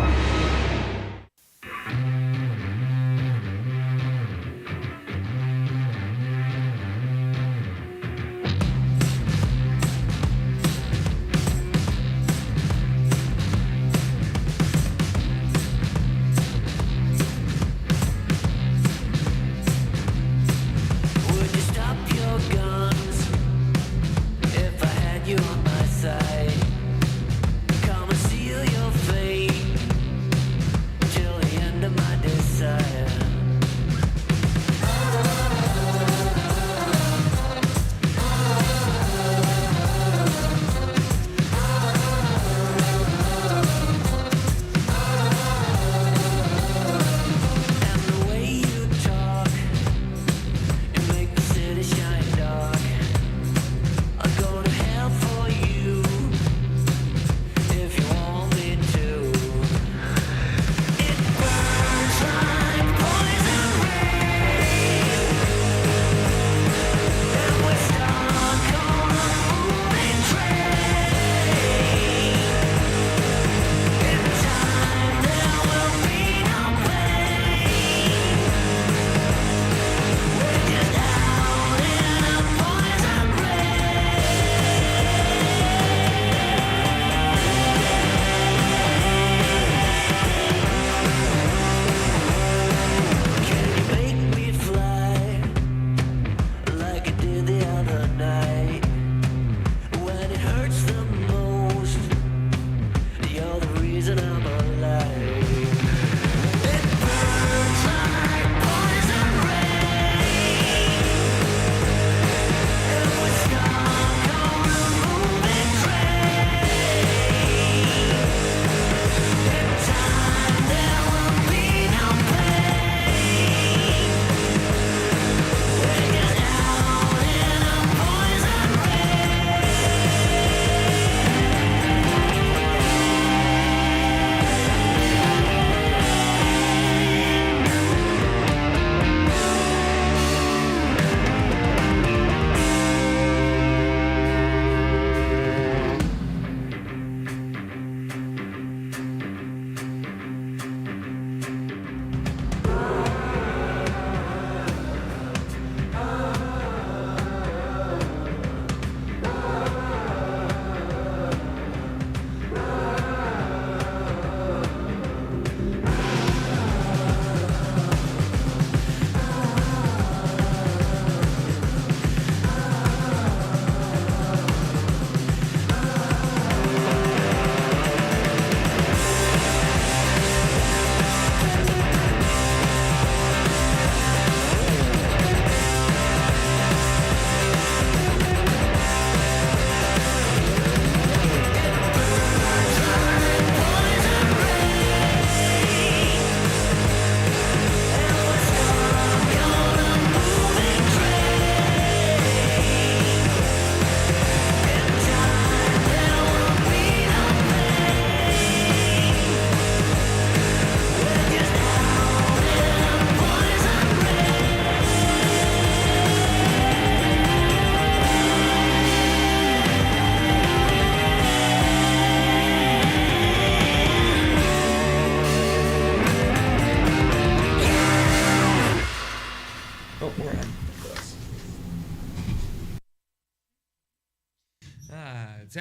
Would you stop your guns if I had you on my side? Come and seal your fate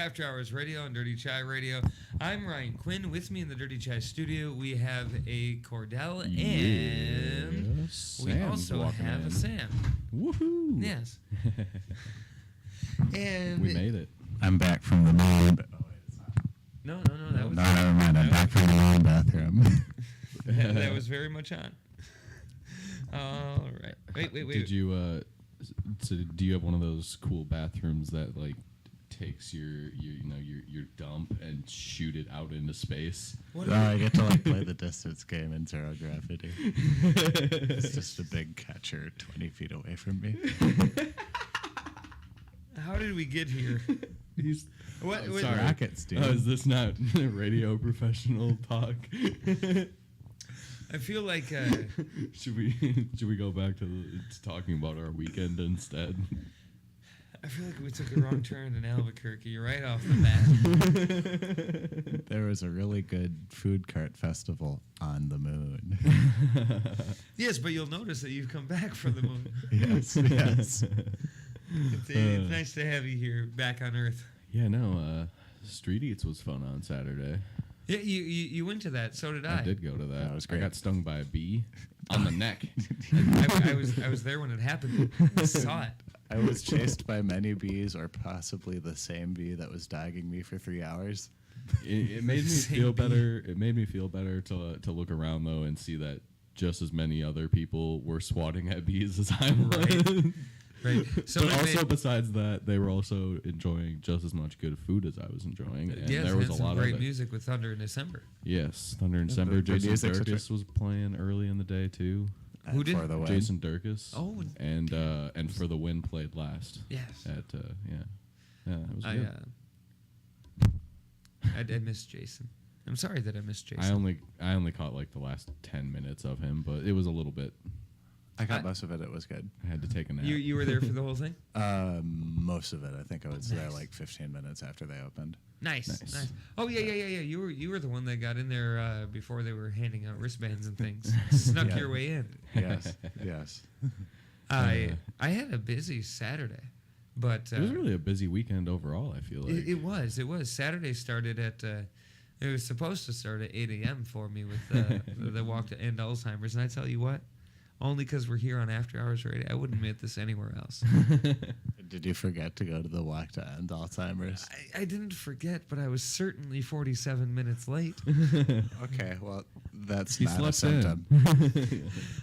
After Hours Radio on Dirty Chai Radio. I'm Ryan Quinn. With me in the Dirty Chai studio, we have a Kordell, and we Sam's also walking have in. a Sam. Woohoo! Yes. And We made it. I'm back from the moon. No, that was No, never mind. I'm back from the moon bathroom. that was very much on. All right. Wait. Did you so do you have one of those cool bathrooms that like takes your dump and shoot it out into space? I get to like play the distance game in zero gravity. It's just a big catcher 20 feet away from me. How did we get here? What? Sorry. Rockets, dude. Oh, is this not radio professional talk? I feel like should we go back to talking about our weekend instead? I feel like we took a wrong turn in Albuquerque right off the bat. There was a really good food cart festival on the moon. Yes, but you'll notice that you've come back from the moon. Yes. It's nice to have you here back on Earth. Yeah, no. Street Eats was fun on Saturday. Yeah, you went to that. So did I. I did go to that. That was great. I got stung by a bee on the neck. I was there when it happened. I saw it. I was chased by many bees, or possibly the same bee that was dogging me for 3 hours. It made me feel better. It made me feel better to look around though and see that just as many other people were swatting at bees as I was. Right. So but also, besides that, they were also enjoying just as much good food as I was enjoying. And yes, there was had a some lot great of music with Thunder in December. Yes, Thunder in December. The Jason music's Durkis was playing early in the day too. Who did? For the win. Jason Durkis. Oh, and For the Win played last. Yes. At it was good. I missed Jason. I'm sorry that I missed Jason. I only caught like the last 10 minutes of him, but it was a little bit. I got most of it. It was good. I had to take a nap. You were there for the whole thing? Most of it. I think I was there like 15 minutes after they opened. Nice. Oh yeah. You were the one that got in there before they were handing out wristbands and things. Snuck your way in. Yes. I had a busy Saturday, but it was really a busy weekend overall. I feel like it was. Saturday started at. It was supposed to start at 8 a.m. for me with the walk to end Alzheimer's, and I tell you what. Only because we're here on After Hours Radio. I wouldn't admit this anywhere else. Did you forget to go to the walk to end Alzheimer's? I didn't forget, but I was certainly 47 minutes late. Okay, well, that's He not a slept symptom.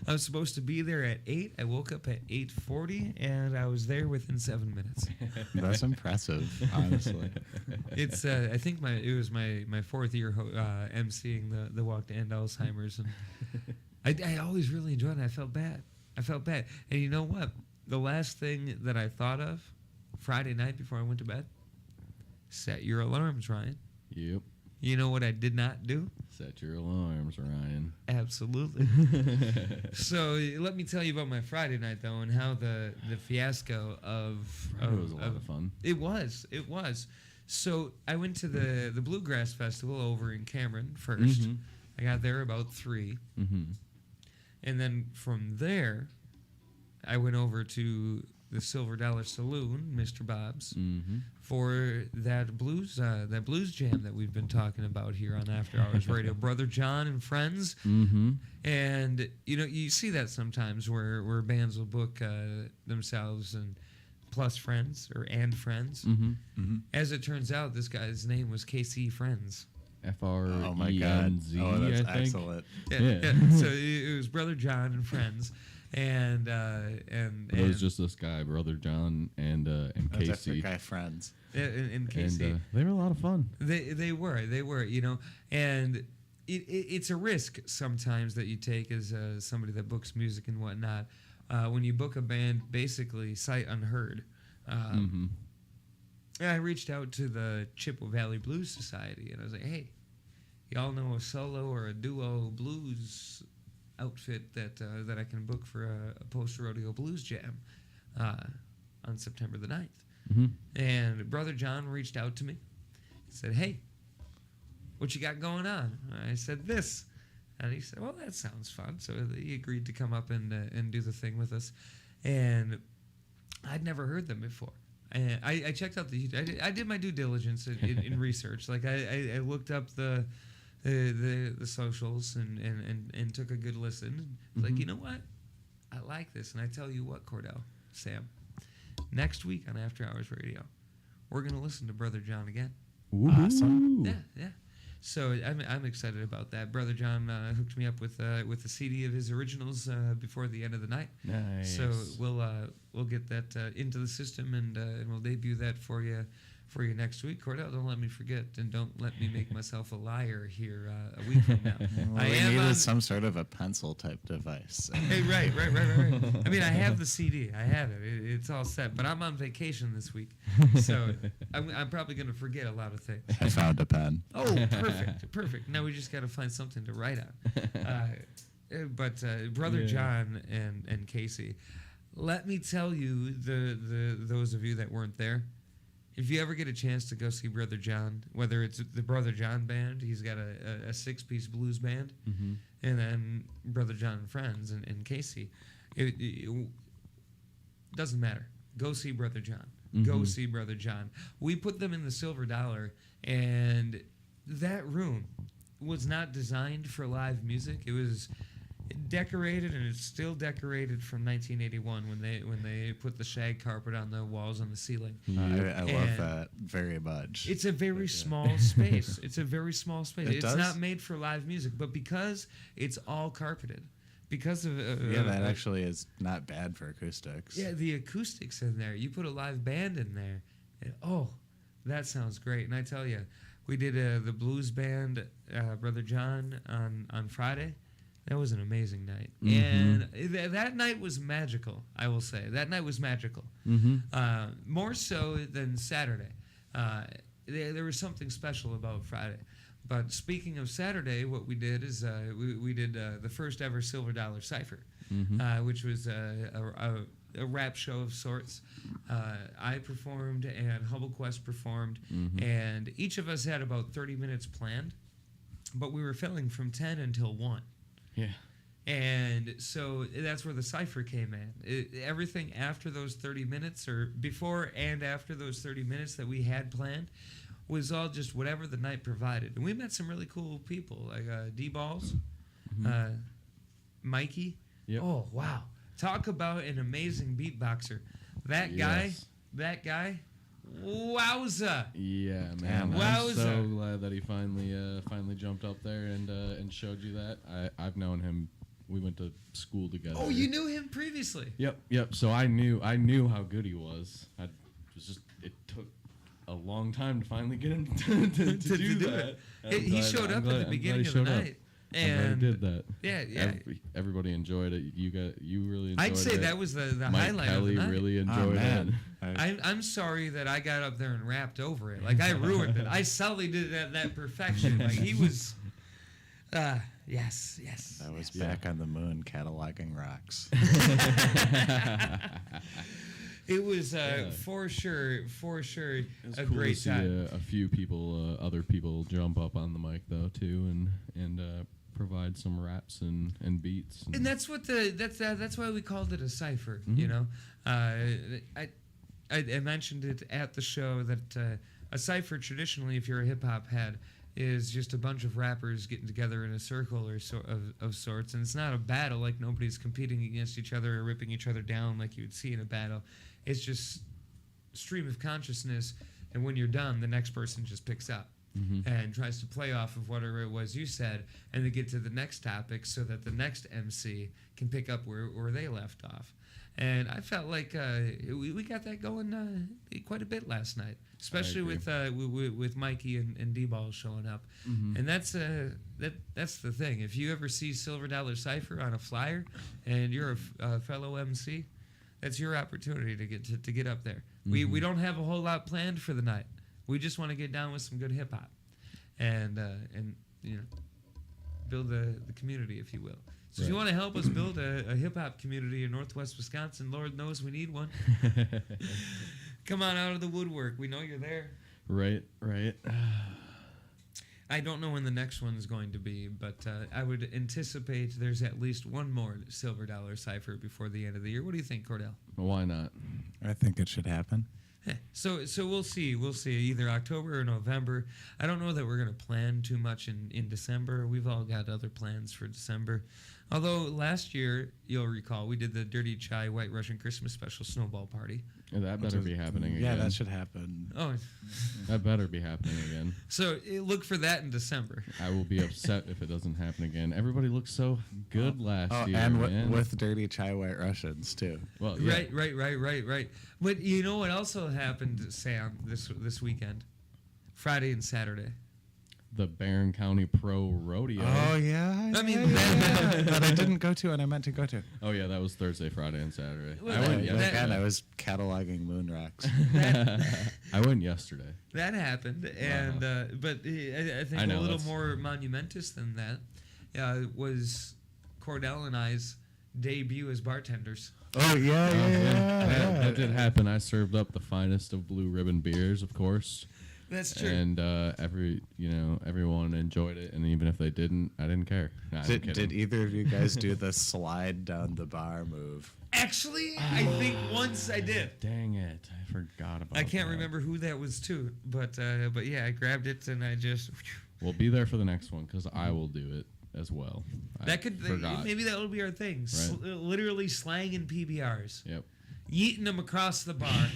I was supposed to be there at 8. I woke up at 8:40, and I was there within 7 minutes. That's impressive, honestly. It's I think it was my fourth year emceeing the walk to end Alzheimer's, and I always really enjoyed it. I felt bad. And you know what? The last thing that I thought of Friday night before I went to bed, set your alarms, Ryan. Yep. You know what I did not do? Set your alarms, Ryan. Absolutely. So let me tell you about my Friday night, though, and how the fiasco of... It was a lot of fun. It was. So I went to the Bluegrass Festival over in Cameron first. Mm-hmm. I got there about 3. Mm-hmm. And then from there, I went over to the Silver Dollar Saloon, Mr. Bob's, for that blues jam that we've been talking about here on After Hours Radio. Brother John and Friends. Mm-hmm. And, you see that sometimes where bands will book themselves and plus friends and friends. Mm-hmm. Mm-hmm. As it turns out, this guy's name was KC Friends. FRENZ, Oh my God! Oh, that's I think. excellent. Yeah. So it was Brother John and Friends, and it was just this guy, Brother John, and That's Casey. our guy friends. and Casey. And they were a lot of fun. They were, and it's a risk sometimes that you take as somebody that books music and whatnot. When you book a band, basically sight unheard. I reached out to the Chippewa Valley Blues Society, and I was like, hey, y'all know a solo or a duo blues outfit that I can book for a post-rodeo blues jam on September the 9th? Mm-hmm. And Brother John reached out to me. He said, hey, what you got going on? I said, this. And he said, well, that sounds fun. So he agreed to come up and do the thing with us. And I'd never heard them before. I checked out I did my due diligence in research. Like I looked up the socials and took a good listen. Like, you know what? I like this. And I tell you what, Kordell, Sam, next week on After Hours Radio, we're going to listen to Brother John again. Awesome. Yeah. So I'm excited about that. Brother John hooked me up with a CD of his originals before the end of the night. Nice. So we'll get that into the system and we'll debut that for you next week. Kordell, don't let me forget, and don't let me make myself a liar here a week from now. Well, we needed some sort of a pencil type device. Hey, right. I mean, I have the CD. I have it. It's all set. But I'm on vacation this week, so I'm probably going to forget a lot of things. I found a pen. Oh, perfect. Now we just got to find something to write on. But Brother John and Casey, let me tell you, those of you that weren't there, if you ever get a chance to go see Brother John, whether it's the Brother John band, he's got a 6-piece blues band, and then Brother John and Friends and Casey, it doesn't matter. Go see Brother John. Go see Brother John. We put them in the Silver Dollar, and that room was not designed for live music. It was decorated, and it's still decorated from 1981 when they put the shag carpet on the walls on the ceiling. I love that very much. It's a very small space. It's a very small space. It's not made for live music, but because it's all carpeted, because of that actually is not bad for acoustics. Yeah, the acoustics in there. You put a live band in there, and that sounds great. And I tell you, we did the blues band, Brother John, on Friday. That was an amazing night. And that night was magical, I will say. That night was magical. More so than Saturday. There was something special about Friday. But speaking of Saturday, what we did is we did the first ever Silver Dollar Cipher, which was a rap show of sorts. I performed and Hubble Quest performed. And each of us had about 30 minutes planned. But we were filling from 10 until 1. Yeah. And so that's where the cipher came in. Everything after those 30 minutes, or before and after those 30 minutes that we had planned, was all just whatever the night provided. And we met some really cool people, like D-Balls, Mikey. Yep. Oh, wow. Talk about an amazing beatboxer. That guy, wowza. Yeah, man. I'm so glad that he finally jumped up there and showed you that. I've known him. We went to school together. Oh, you knew him previously? Yep. So I knew how good he was. It took a long time to finally get him to do that. He showed up at the beginning of the night. And did that. Yeah. Everybody enjoyed it. You really enjoyed it. I'd say that was the highlight Kelly of the night. really enjoyed it. I'm sorry that I got up there and rapped over it. Like, I ruined it. I Sully did it at that perfection. Like, he was... yes. I was back on the moon cataloging rocks. It was for sure It was a cool great to see time. A few people, other people, jump up on the mic though too, and provide some raps and beats. And that's what that's why we called it a cipher. You know, I mentioned it at the show that a cipher traditionally, if you're a hip hop head, is just a bunch of rappers getting together in a circle or of sorts, and it's not a battle. Like, nobody's competing against each other or ripping each other down like you would see in a battle. It's just stream of consciousness, and when you're done, the next person just picks up and tries to play off of whatever it was you said, and they get to the next topic so that the next MC can pick up where they left off. And I felt like we got that going quite a bit last night, especially with Mikey and D-Ball showing up. And that's the thing. If you ever see Silver Dollar Cipher on a flyer and you're a fellow MC, that's your opportunity to get up there. We don't have a whole lot planned for the night. We just want to get down with some good hip hop, and you know, build the community, if you will. So if you want to help us build a hip-hop community in Northwest Wisconsin, Lord knows we need one. Come on out of the woodwork. We know you're there. Right. I don't know when the next one's going to be, but I would anticipate there's at least one more Silver Dollar Cipher before the end of the year. What do you think, Kordell? Why not? I think it should happen. So we'll see. We'll see either October or November. I don't know that we're going to plan too much in December. We've all got other plans for December. Although last year, you'll recall, we did the Dirty Chai White Russian Christmas Special Snowball Party. Yeah, that better be happening again. Yeah, that should happen. Oh, that better be happening again. So look for that in December. I will be upset if it doesn't happen again. Everybody looked so good last year, and man. with Dirty Chai White Russians too. Well, yeah. Right. But you know what also happened, Sam, this weekend? Friday and Saturday. The Barron County Pro Rodeo. Oh yeah. I mean, that I didn't go to and I meant to go to. Oh yeah, that was Thursday, Friday, and Saturday. Well, I went yesterday. Again, I was cataloging moon rocks. I went yesterday. That happened, and but I think I know, a little that's- more monumentous than that was Kordell and I's debut as bartenders. Oh yeah. That did happen. I served up the finest of blue ribbon beers, of course. That's true. And everyone enjoyed it, and even if they didn't, I didn't care. Nah, Did either of you guys do the slide down the bar move? Actually, I think once I did. Dang it, I forgot about. I can't that. remember who that was to, but yeah, I grabbed it and I just. We'll be there for the next one because I will do it as well. Maybe that will be our thing. Right. Literally slanging PBRs. Yep. Yeeting them across the bar.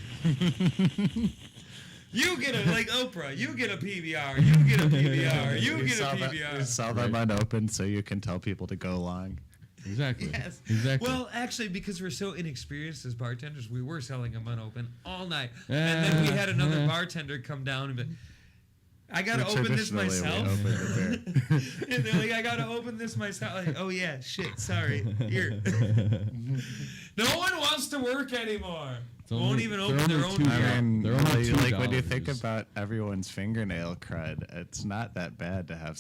You get a, like Oprah, you get a PBR, you get a PBR, you get a PBR. You saw them unopened so you can tell people to go along. Exactly. Yes. Exactly. Well, actually, because we're so inexperienced as bartenders, we were selling them unopened all night. And then we had another bartender come down and be, I got to open this myself. And they're like, I got to open this myself. Like, oh, yeah, shit, sorry. Here. No one wants to work anymore. Won't even open their own beer. I mean, They're only like when you $2. think about everyone's fingernail crud, it's not that bad to have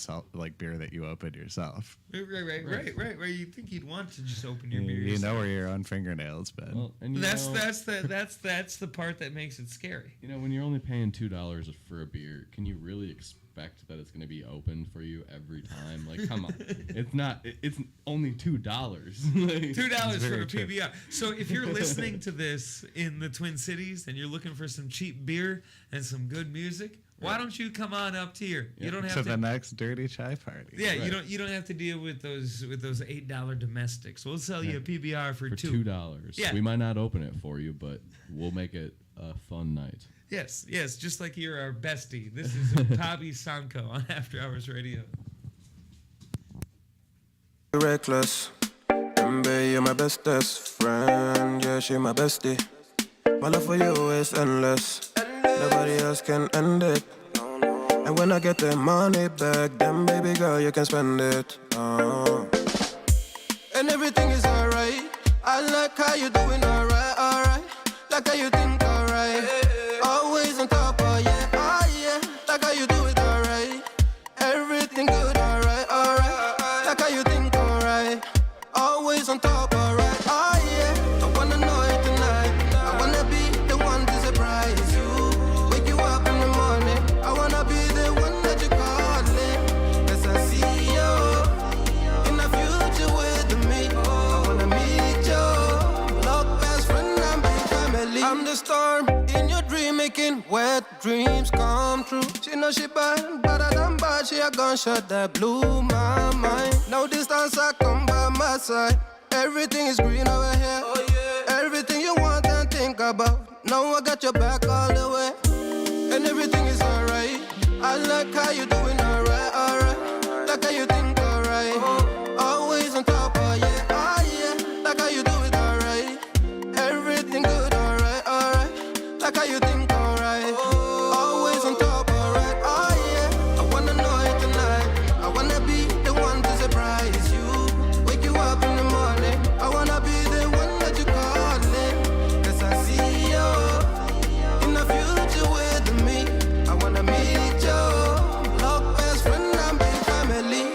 beer that you open yourself. Right. You think you'd want to just open your beer You yourself. know where your own fingernails been. Well, and That's the part that makes it scary. You know, when you're only paying $2 for a beer, can you really expect that it's going to be open for you every time? Like, come on. It's not. It's only $2. $2 for a PBR. So if you're listening to this in the Twin Cities and you're looking for some cheap beer and some good music, why don't you come on up here? You don't have to the next Dirty Chai party. Yeah, right. You don't have to deal with those $8 domestics. We'll sell you a PBR for $2. Yeah. We might not open it for you, but we'll make it a fun night. Yes, just like you're our bestie. This is Pabi Sanko on After Hours Radio. Reckless, baby, you're my bestest friend. Yeah, she my bestie. My love for you is endless. Nobody else can end it. And when I get the money back, then baby girl, you can spend it. And everything is alright. I like how you doing alright. Like how you think alright. Always on top, oh yeah. Like how you do it alright. Everything good, alright. Like how you think alright. Always on top, alright. Oh yeah. I wanna know it tonight. I wanna be the one to surprise you. Wake you up in the morning. I wanna be the one that you calling. 'Cause I see you in the future with me. I wanna meet you. Love best friend and big family. I'm the storm in your dream, making wet dreams come true. She know she bad, better than bad. She a gunshot that blew my mind. No distance, I come by my side. Everything is green over here. Oh, yeah. Everything you want and think about. Now I got your back all the way. And everything is alright. I like how you doing alright. Like how you think alright. Always on top, oh yeah. Like how you do it alright. Everything good, alright. Like how you think alright. Always on top, alright, oh yeah. I wanna know it tonight. I wanna be the one to surprise you. Wake you up in the morning. I wanna be the one that you calling. 'Cause I see you in the future with me. I wanna meet you. Love best friend and big family.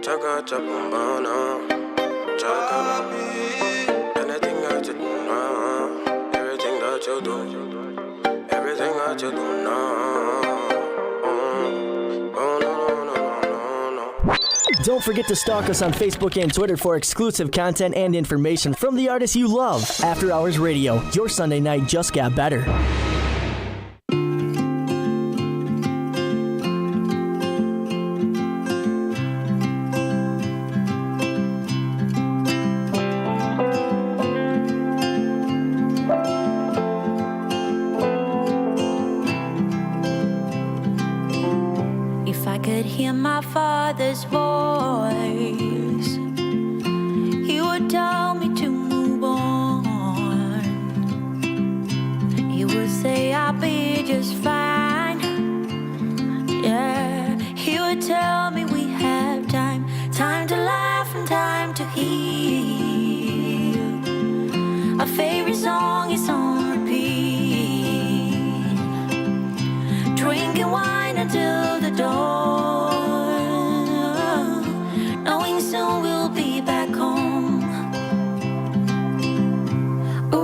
Chaka chapumbana, chaka. Anything that you do now, everything that you do, everything that you do now. Don't forget to stalk us on Facebook and Twitter for exclusive content and information from the artists you love. After Hours Radio, your Sunday night just got better. If I could hear my father's voice, he would tell me to move on. He would say I'll be just fine. Yeah, he would tell me we have time, time to laugh and time to heal. Our favorite song is on repeat, drinking wine until the dawn, knowing soon we'll be back home. Ooh,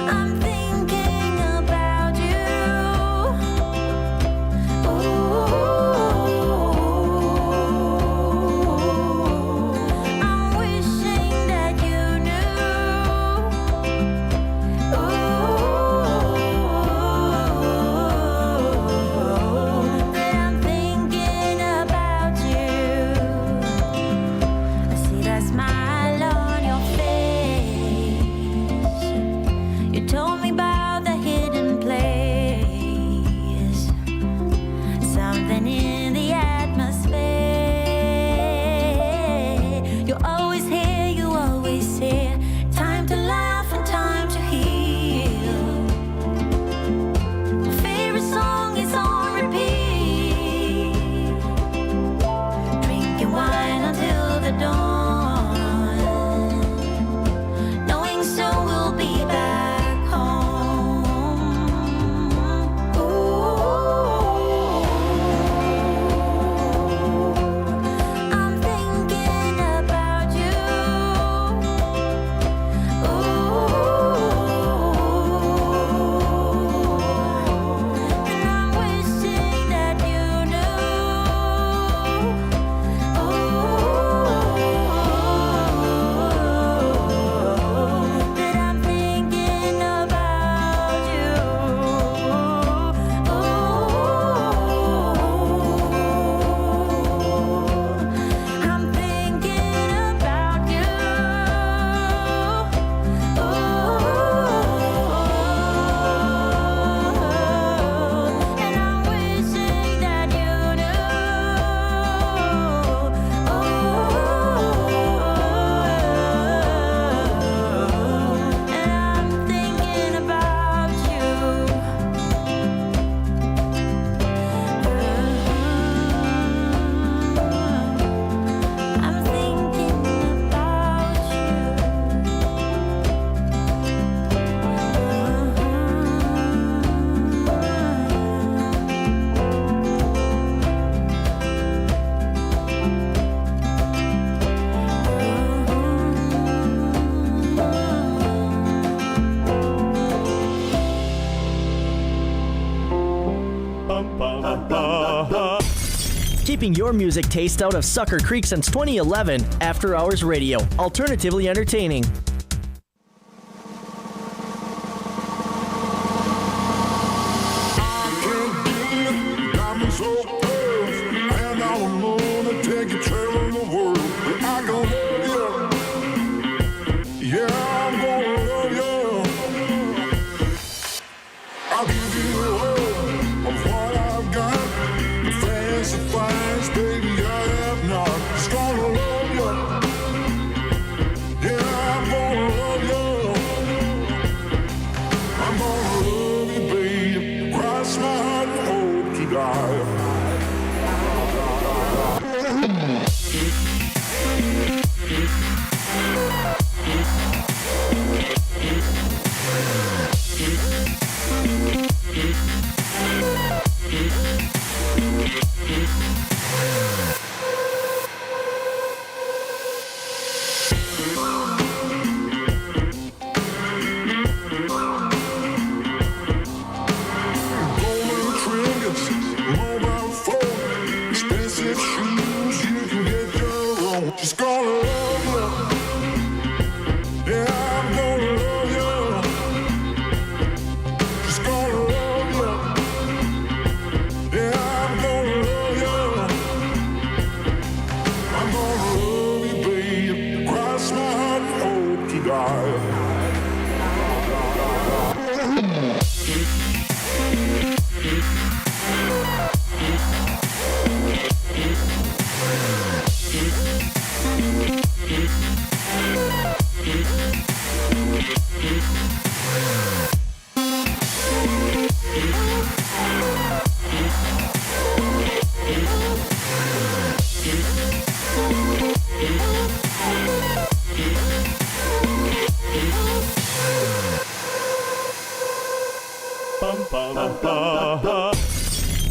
I'm thinking about you. Ooh, I'm wishing that you knew. That I'm thinking about you. I see that smile on your face. You told me about the hidden place, something in the atmosphere. You're always here, you always here. Time to laugh and time to heal. My favorite song is on repeat, drinking wine until the dawn, knowing soon we'll be back home. Ooh, I'm thinking about you. And I'm wishing that you knew. That I'm thinking about you. I'm thinking about you. And I'm wishing that you knew. And I'm thinking about you. I'm thinking about Keeping your music taste out of Sucker Creek since 2011. After Hours Radio, alternatively entertaining.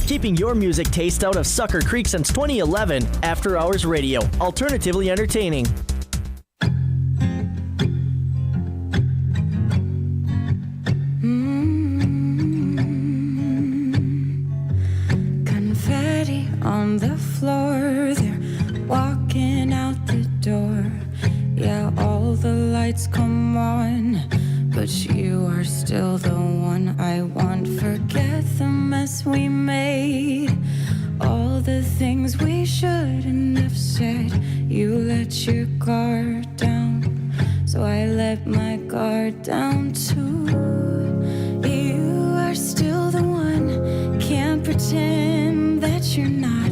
Keeping your music taste out of Sucker Creek since 2011. After Hours Radio. Alternatively entertaining. Confetti on the floor, they're walking out the door. Yeah, all the lights come on, but you are still the one I want. Forget the mess we made, all the things we shouldn't have said. You let your guard down, so I let my guard down too. You are still the one, can't pretend that you're not.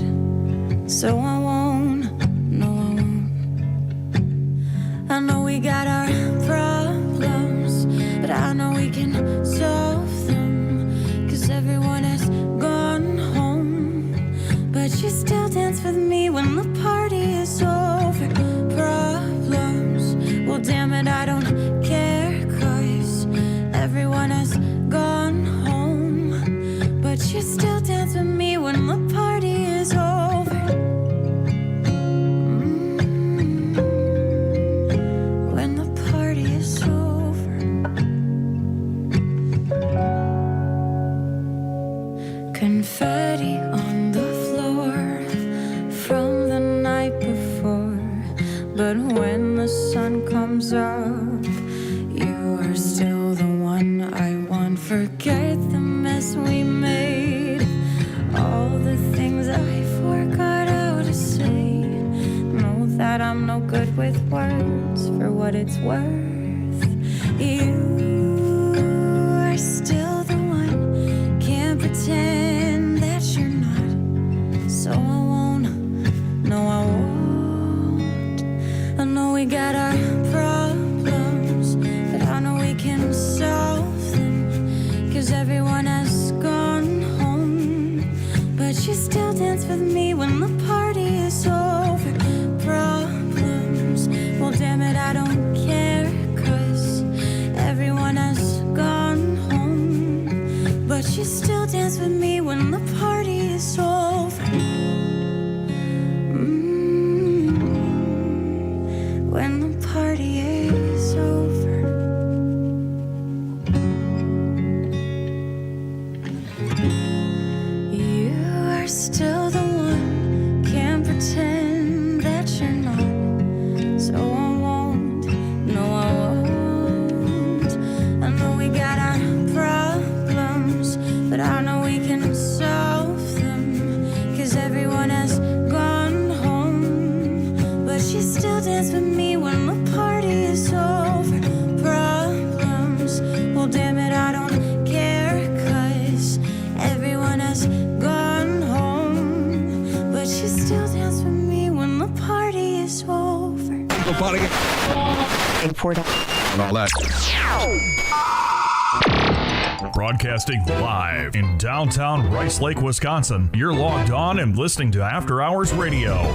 So I won't, no I won't. I know we got our problems, but I know we can solve them. 'Cause everyone has gone home, but you still dance with me when the party is over. Problems, well damn it I don't care, 'cause everyone has gone home, but you still dance with me when the party is over. When the party is over. Confetti on the floor from the night before, but when the sun comes up, you are still the one I want. Forget the mess we made, all the things I forgot how to say. Know that I'm no good with words, for what it's worth. You are still the one, can't pretend that you're not. So I won't, no I won't. I know we got our problems, but I know we can solve them. 'Cause everyone has gone home, but you still dance with me when the party is over. Problems, well damn it I don't care, 'cause everyone has gone home, but you still dance with me when the party is over. When the party is over. You are still the one, can't pretend that you're not. So I won't, no I won't. I know we got our problems, but I know we can solve them. 'Cause everyone has gone home, but you still dance with me when the party is over. Problems, well damn it I don't care, 'cause everyone has gone home, but you still dance with me when the party is over. And all that. Broadcasting live in downtown Rice Lake, Wisconsin. You're logged on and listening to After Hours Radio.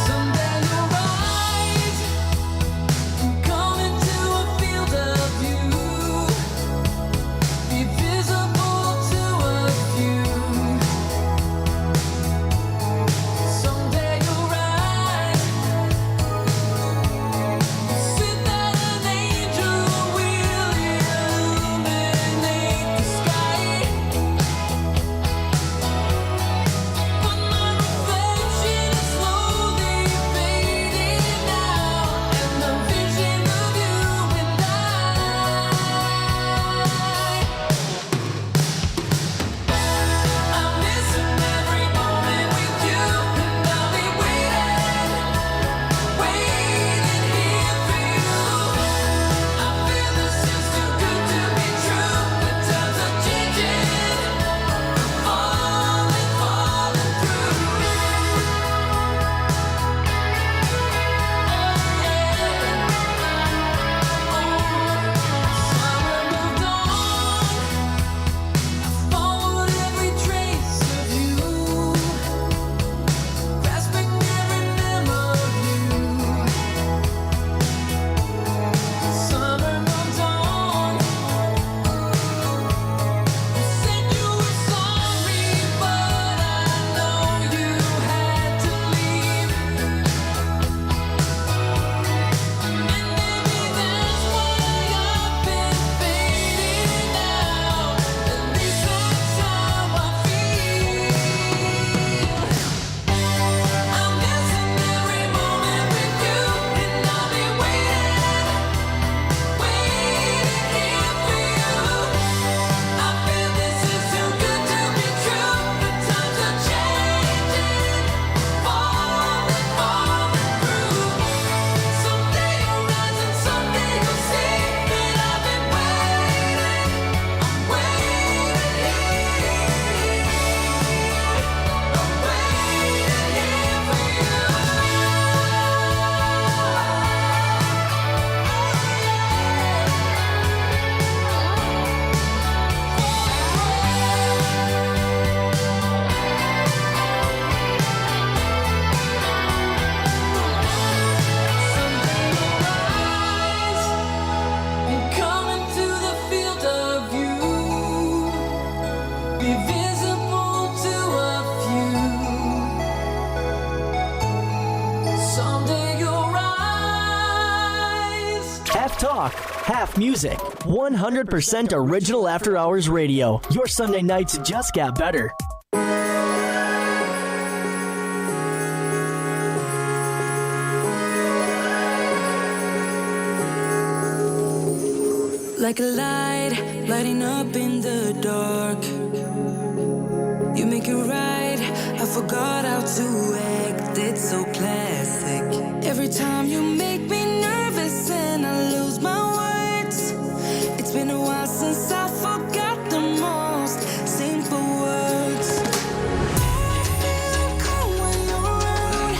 Someday you'll rise and come into a field of view. Be visible talk, half music. 100% original After Hours Radio. Your Sunday nights just got better. Like a light, lighting up in the dark. You make it right, I forgot how to act. It's so classic. Every time you make me nervous and I lose my words. It's been a while since I forgot the most simple words. I feel calm when you're around,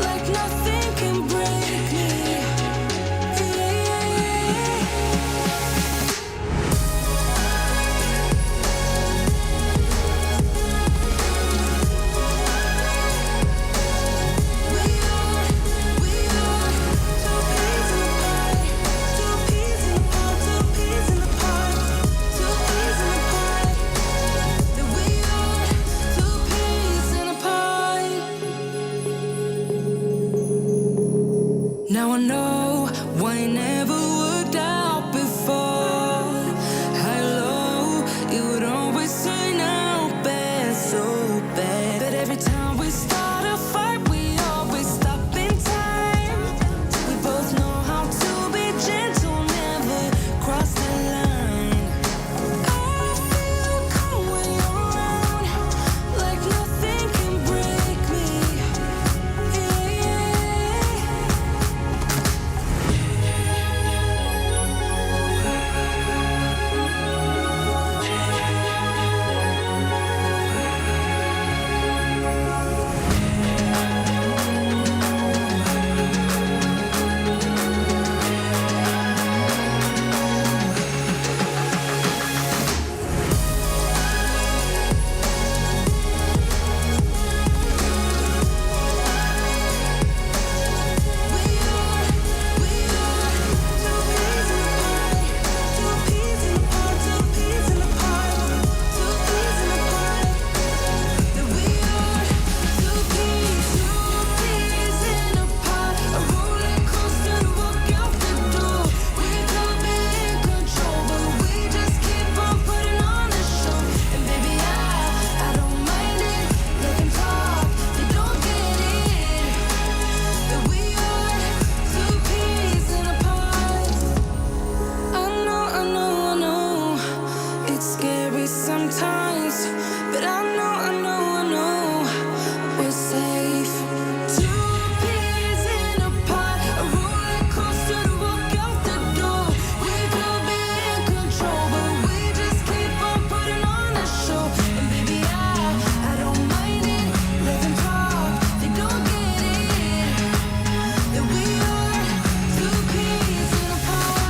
like nothing can break me. Now I know why it never worked out before. High low, it would always turn out bad, so bad. But every time we start a fight, we always stop in time. We both know how to be gentle, never cross the line. I feel calm when you're around, like nothing can break me. Sometimes, but I know we're safe. Two peas in a pod, a roller coaster to walk out the door. We could be in control, but we just keep on putting on a show. And baby, I don't mind it. Let them talk, they don't get it. That we are two peas in a pod.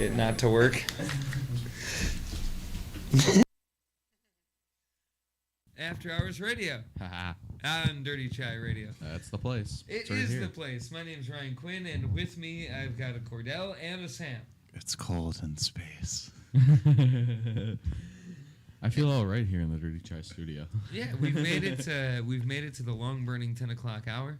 It not to work. After Hours Radio on Dirty Chai Radio. That's the place. It is the place. My name's Ryan Quinn, and with me I've got a Kordell and a Sam. It's cold in space. I feel all right here in the Dirty Chai studio. Yeah, we've made it to the long burning 10 o'clock hour,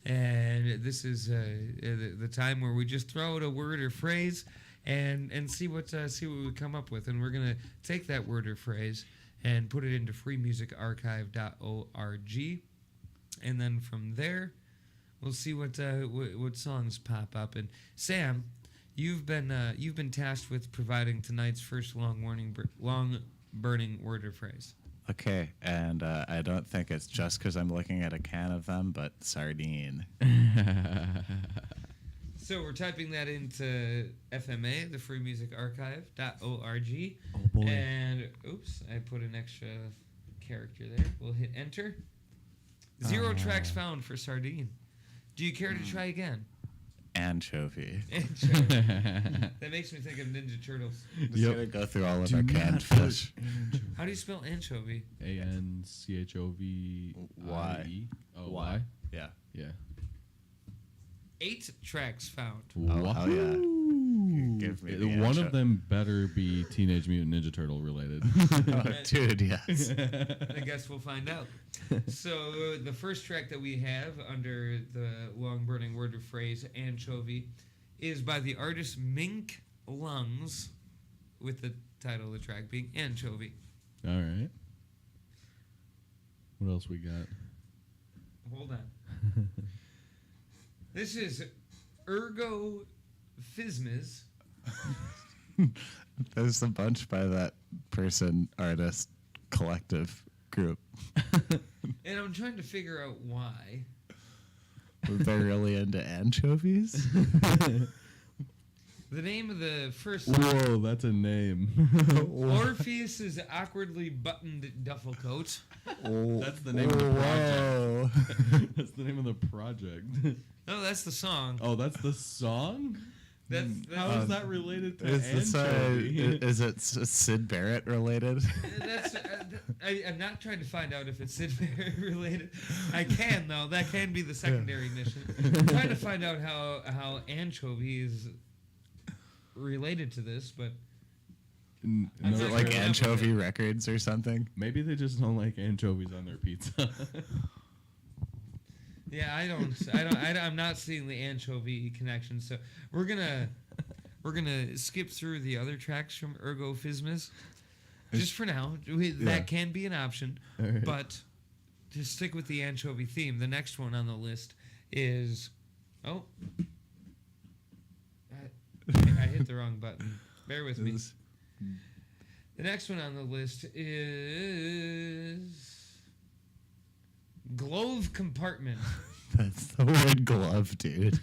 and this is the time where we just throw out a word or phrase and see what we come up with, and we're gonna take that word or phrase and put it into freemusicarchive.org, and then from there we'll see what songs pop up. And Sam, you've been tasked with providing tonight's first long burning word or phrase. Okay, and I don't think it's just because I'm looking at a can of them, but sardine. So we're typing that into FMA, the Free Music Archive.org. Oh boy. And oops, I put an extra character there. We'll hit enter. 0 tracks found for Sardine. Do you care to try again? Anchovy. That makes me think of Ninja Turtles. Just gonna go through all of our canned fish. How do you spell anchovy? ANCHOVY. Y. Oh, Y? Yeah. Yeah. 8 tracks found. Oh yeah. You give me the One answer. of them better be Teenage Mutant Ninja Turtle related. Oh, dude, yes. I guess we'll find out. So the first track that we have under the long burning word or phrase anchovy is by the artist Mink Lungs, with the title of the track being Anchovy. All right. What else we got? Hold on. This is Ergo Physmis. There's a bunch by that person, artist, collective group. And I'm trying to figure out why. They're really into anchovies. The name of the first Whoa, that's a name. Orpheus's awkwardly buttoned duffel coat. That's the name of the project. That's the name of the project. No, that's the song. Oh, that's the song? How is that related to Is it Sid Barrett related? That's, I'm not trying to find out if it's Sid Barrett related. I can, though. That can be the secondary mission. I'm trying to find out how Anchovy is related to this, but... Is it like Anchovy Records or something? Maybe they just don't like anchovies on their pizza. Yeah, I'm not seeing the anchovy connection. So we're gonna skip through the other tracks from Ergo Physmis, just for now. That can be an option, right. But to stick with the anchovy theme, the next one on the list is, I hit the wrong button. Bear with me. The next one on the list is Glove Compartment. That's the word glove, dude.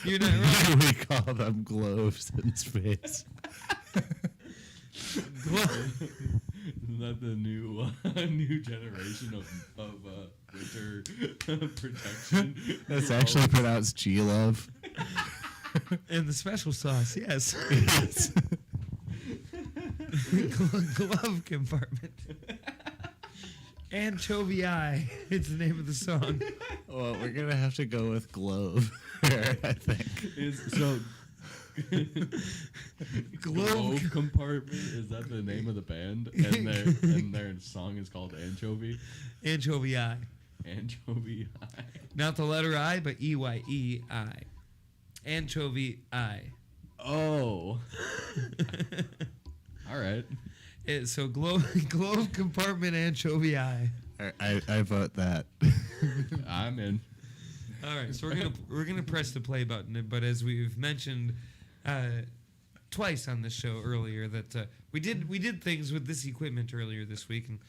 You're not wrong. We call them gloves in space. Isn't that the new generation of winter protection? That's actually pronounced G-love. And the special sauce, yes. Yes. Glove Compartment. Anchovy Eye. It's the name of the song. Well, we're gonna have to go with glove here, I think. Glove Compartment, is that the name of the band? And their song is called Anchovy? Anchovy Eye. Anchovy Eye. Not the letter I, but E-Y-E-I. Anchovy Eye. Oh. All right. So glove Compartment Anchovy Eye. I vote that. I'm in. All right, so we're gonna press the play button, but as we've mentioned twice on this show earlier, that we did things with this equipment earlier this week, and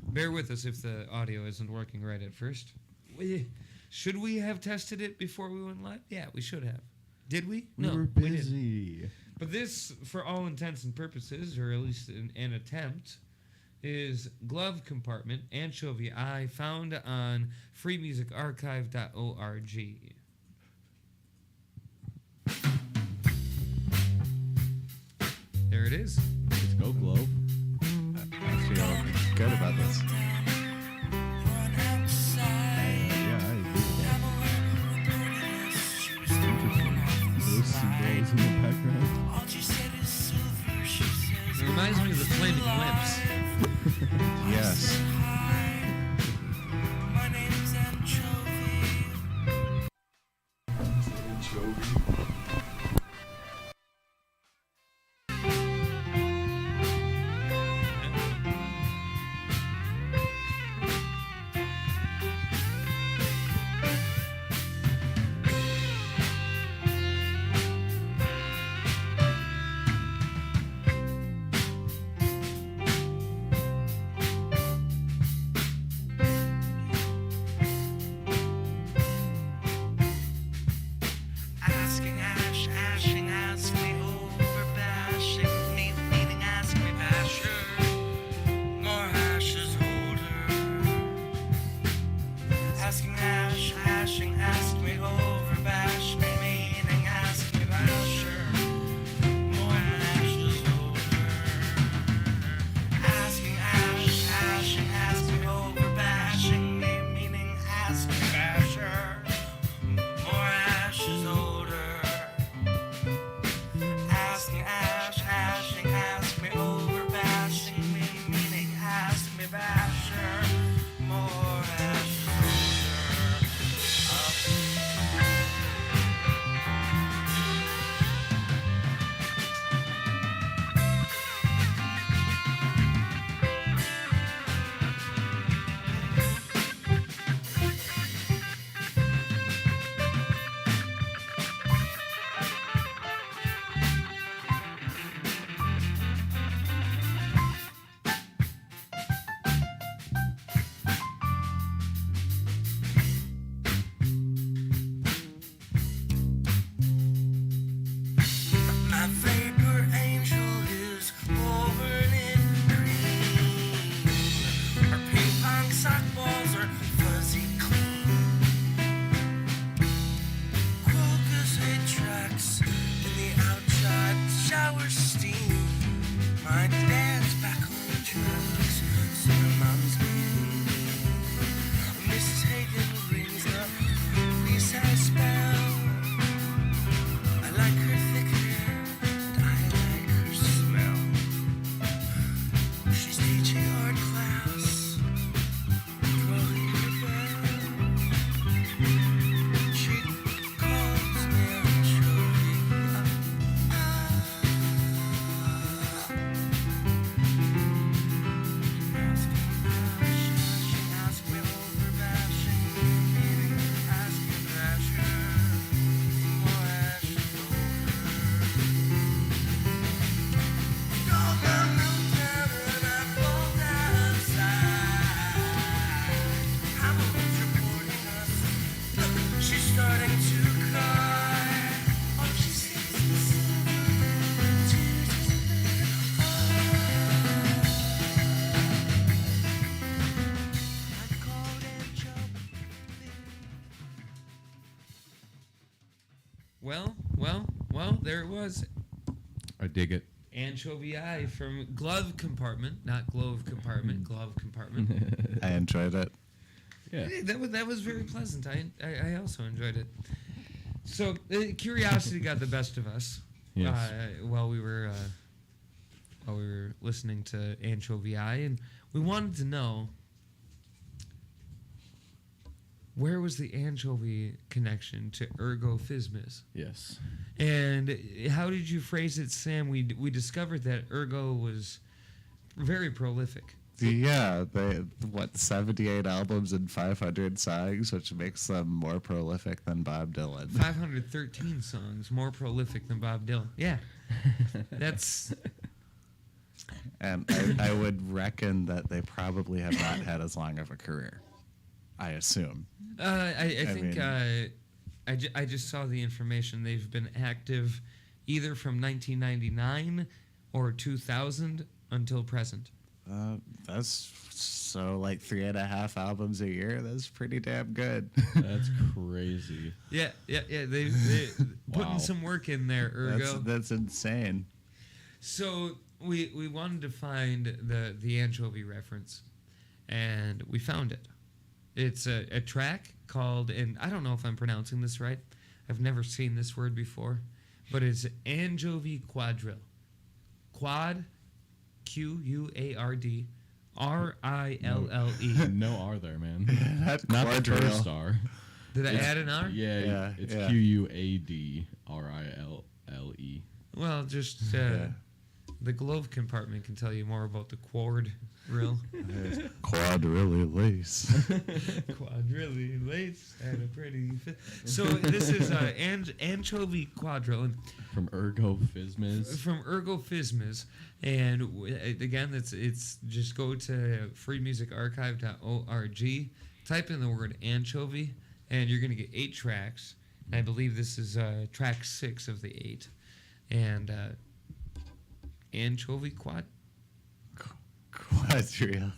bear with us if the audio isn't working right at first. Should we have tested it before we went live? Yeah, we should have. Did we? We No, were we didn't. busy. But this, for all intents and purposes, or at least an attempt, is Glove Compartment, Anchovy Eye, found on freemusicarchive.org. There it is. Let's go, Globe. I feel good about this. Yeah, I agree with that. Interesting. Those symbols in the background. It reminds me of the Flaming Lips. Yes. Well, there it was. I dig it. Anchovy Eye from Glove Compartment, not Glove Compartment, Glove Compartment. I enjoyed it. Yeah. That was very pleasant. I also enjoyed it. So curiosity got the best of us. Yes. While we were listening to Anchovy Eye, and we wanted to know, where was the anchovy connection to ergo fismis? Yes. And how did you phrase it, Sam? We discovered that ergo was very prolific. Yeah, 78 albums and 500 songs, which makes them more prolific than Bob Dylan. 513 songs, more prolific than Bob Dylan. Yeah, that's. And I would reckon that they probably have not had as long of a career. I assume. I think I just saw the information. They've been active either from 1999 or 2000 until present. That's so like 3.5 albums a year. That's pretty damn good. That's crazy. Yeah. They putting some work in there, ergo. That's insane. So we wanted to find the anchovy reference, and we found it. It's a track called, and I don't know if I'm pronouncing this right. I've never seen this word before, but it's Anchovy Quadrille. Quad, Quard, RILLE. No R there, man. That's not the quadrille. first R. Did I add an R? Yeah, it's yeah. QUADRILLE. Well, just the glove compartment can tell you more about the quad rill. Quadrille lace. Quadrille lace and a pretty fit. So this is anchovy quadrille. From Ergo Fismis. From Ergo Fismis. And again, it's just go to freemusicarchive.org, type in the word anchovy, and you're going to get 8 tracks. And I believe this is track 6 of the 8. And anchovy Quadrille. Quadrille.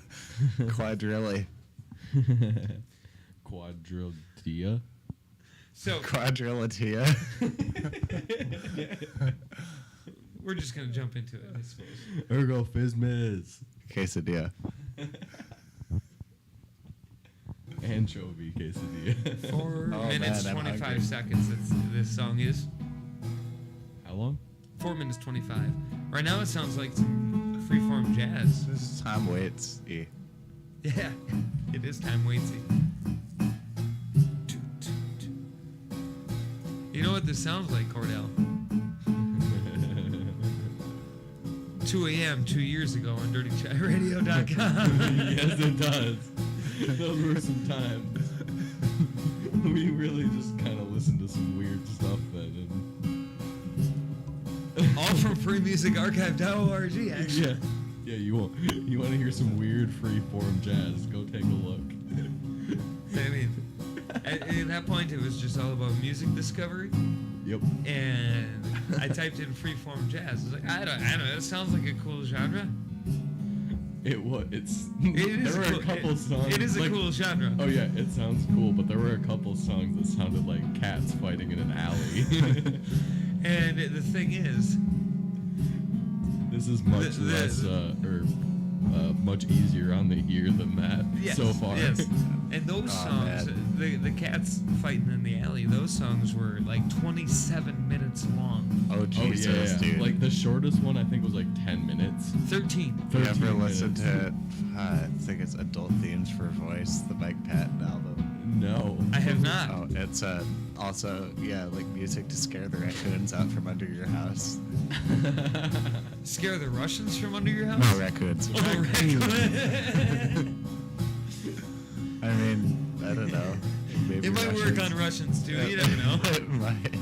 Quadrillia. So Quadrillatia. We're just going to jump into it, I suppose. Ergo Fismis. Quesadilla. Anchovy quesadilla. 4 minutes, 25 seconds this song is. How long? 4 minutes, 25. Right now it sounds like some freeform jazz. This is Tom Waits. Yeah, it is Tom Waitsy. You know what this sounds like, Kordell? 2 a.m. 2 years ago on DirtyChatRadio.com. Yes, it does. Those were some times. We really just kind of listened to some weird stuff then. All from freemusicarchive.org, actually. Yeah. You want to hear some weird free-form jazz? Go take a look. I mean, at that point, it was just all about music discovery. Yep. And I typed in freeform jazz. I was like, I don't know. It sounds like a cool genre. There were a couple songs. It is a cool genre. Oh yeah, it sounds cool, but there were a couple songs that sounded like cats fighting in an alley. And the thing is, this is much much easier on the ear than that so far. Yes. And those songs, the cats fighting in the alley, those songs were like 27 minutes long. Oh, Jesus, dude. Like the shortest one, I think, was like 10 minutes. 13. You ever listen to, I think it's Adult Themes for Voice, the Mike Patton album? No. I have not. Oh, it's also, like music to scare the raccoons out from under your house. Scare the Russians from under your house? No, raccoons. Oh, raccoons. I mean, I don't know. Maybe it might work on Russians too. You never know. It might.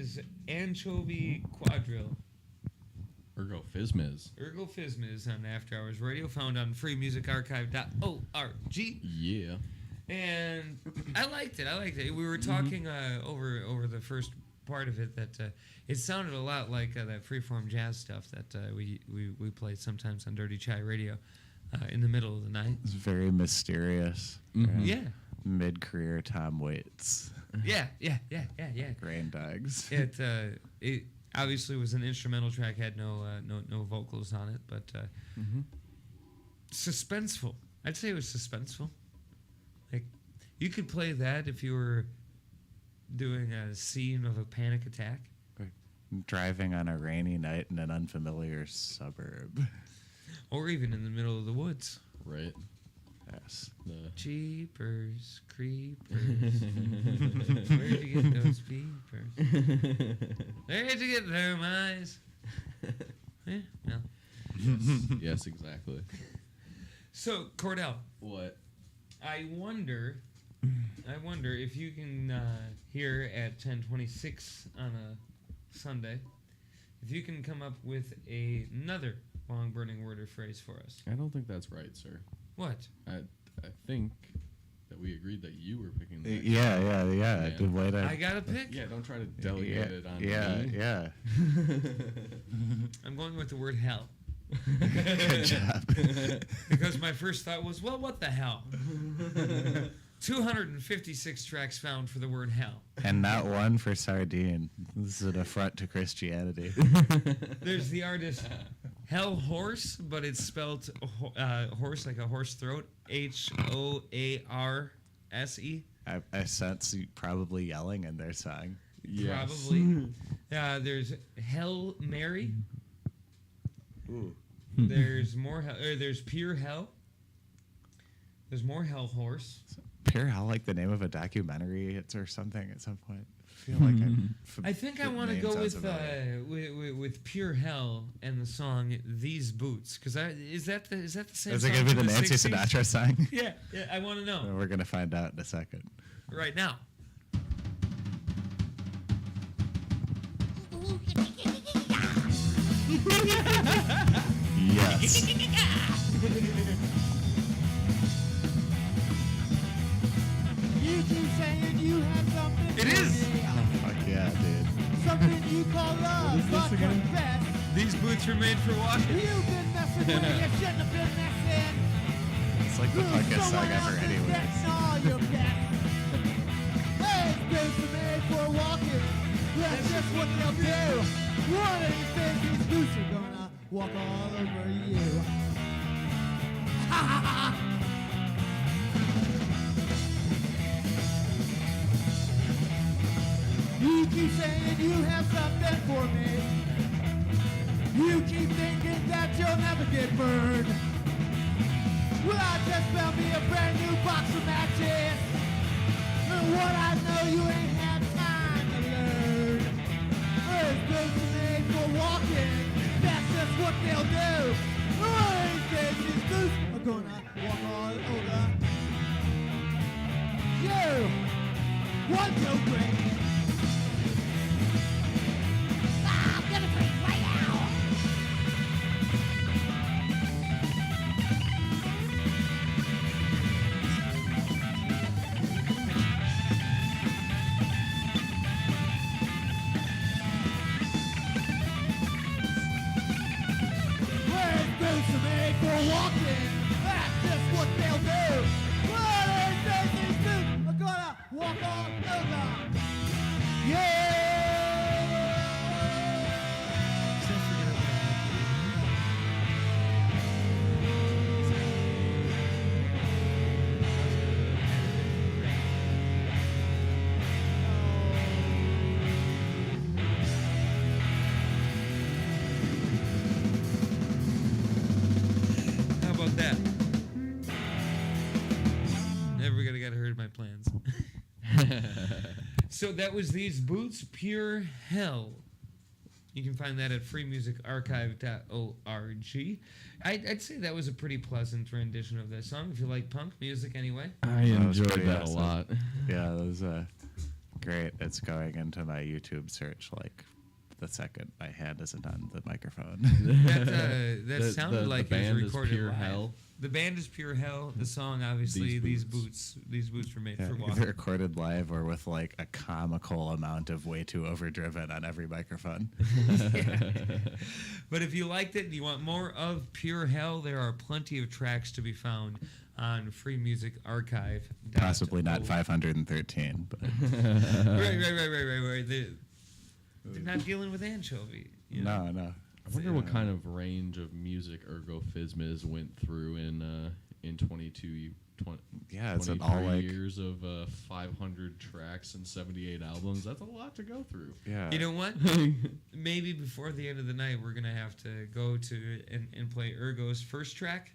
is Anchovy Quadrille. Ergo Fizmiz. Ergo Fizmiz on After Hours Radio, found on freemusicarchive.org. Yeah. And I liked it. We were talking over the first part of it that it sounded a lot like that freeform jazz stuff that we played sometimes on Dirty Chai Radio in the middle of the night. It's very mysterious. Mm-hmm. Yeah. Mid-career Tom Waits. Yeah. Grain Dogs. It obviously was an instrumental track, had no vocals on it, but suspenseful. I'd say it was suspenseful. Like, you could play that if you were doing a scene of a panic attack. Driving on a rainy night in an unfamiliar suburb. Or even in the middle of the woods. Right. Yes. Jeepers, creepers. Where'd you get those peepers? Where'd you get them eyes? No. Yes, exactly. So, Kordell. What? I wonder if you can here at 10:26 on a Sunday, if you can come up with another long-burning word or phrase for us. I don't think that's right, sir. What? I think that we agreed that you were picking that. Yeah. Good way to... I got to pick? Yeah, don't try to delegate it on me. Yeah. I'm going with the word hell. Good job. Because my first thought was, well, what the hell? 256 tracks found for the word hell. And not one for sardine. This is an affront to Christianity. There's the artist Hell Horse, but it's spelled horse like a horse throat. Hoarse. I sense you probably yelling in their song. Yes. Probably. There's Hell Mary. Ooh. There's more hell. There's Pure Hell. There's more Hell Horse. Pure Hell, like the name of a documentary, it's or something at some point. I feel like I think I want to go with Pure Hell and the song "These Boots" because is that the same? Is it gonna be the Nancy 60s? Sinatra song? Yeah. I want to know. Well, we're gonna find out in a second. Right now. Yes. You keep saying you have something. It is. Oh, fuck yeah, dude. Something you call love, but confess. These boots were made for walking. You've been messing with you shouldn't have been messing. It's like the fucking song ever, anyways. All your best. Hey, boots are made for walking. That's just what they'll do. One of these days, these boots are gonna walk all over you. Ha ha ha! You keep saying you have something for me. You keep thinking that you'll never get burned. Well, I just found me a brand new box of matches. And what I know you ain't had time to learn. Those boots are made for walking. That's just what they'll do. One of these days, these boots are gonna walk all over you. 1, 2, 3. Walking, that's just what they'll do. One of these days, these boots are gonna walk all over. Yeah. That. Never gonna get hurt in my plans. So that was These Boots, Pure Hell. You can find that at freemusicarchive.org. I'd say that was a pretty pleasant rendition of that song, if you like punk music anyway. I enjoyed that a lot. Yeah, that was Great. It's going into my YouTube search like the second my hand isn't on the microphone. That sounded like the it was band recorded is Pure live. Hell. The band is Pure Hell. The song, obviously, These Boots were made for walking. Either recorded live or with like a comical amount of way too overdriven on every microphone. But if you liked it and you want more of Pure Hell, there are plenty of tracks to be found on Free Music Archive. Possibly not 513, but Right. They're not dealing with anchovy. You know? No. I wonder what kind of range of music Ergo Phizmiz went through in 22 yeah, it's 23 all like years of 500 tracks and 78 albums. That's a lot to go through. Yeah. You know what? Maybe before the end of the night, we're going to have to go to and play Ergo's first track.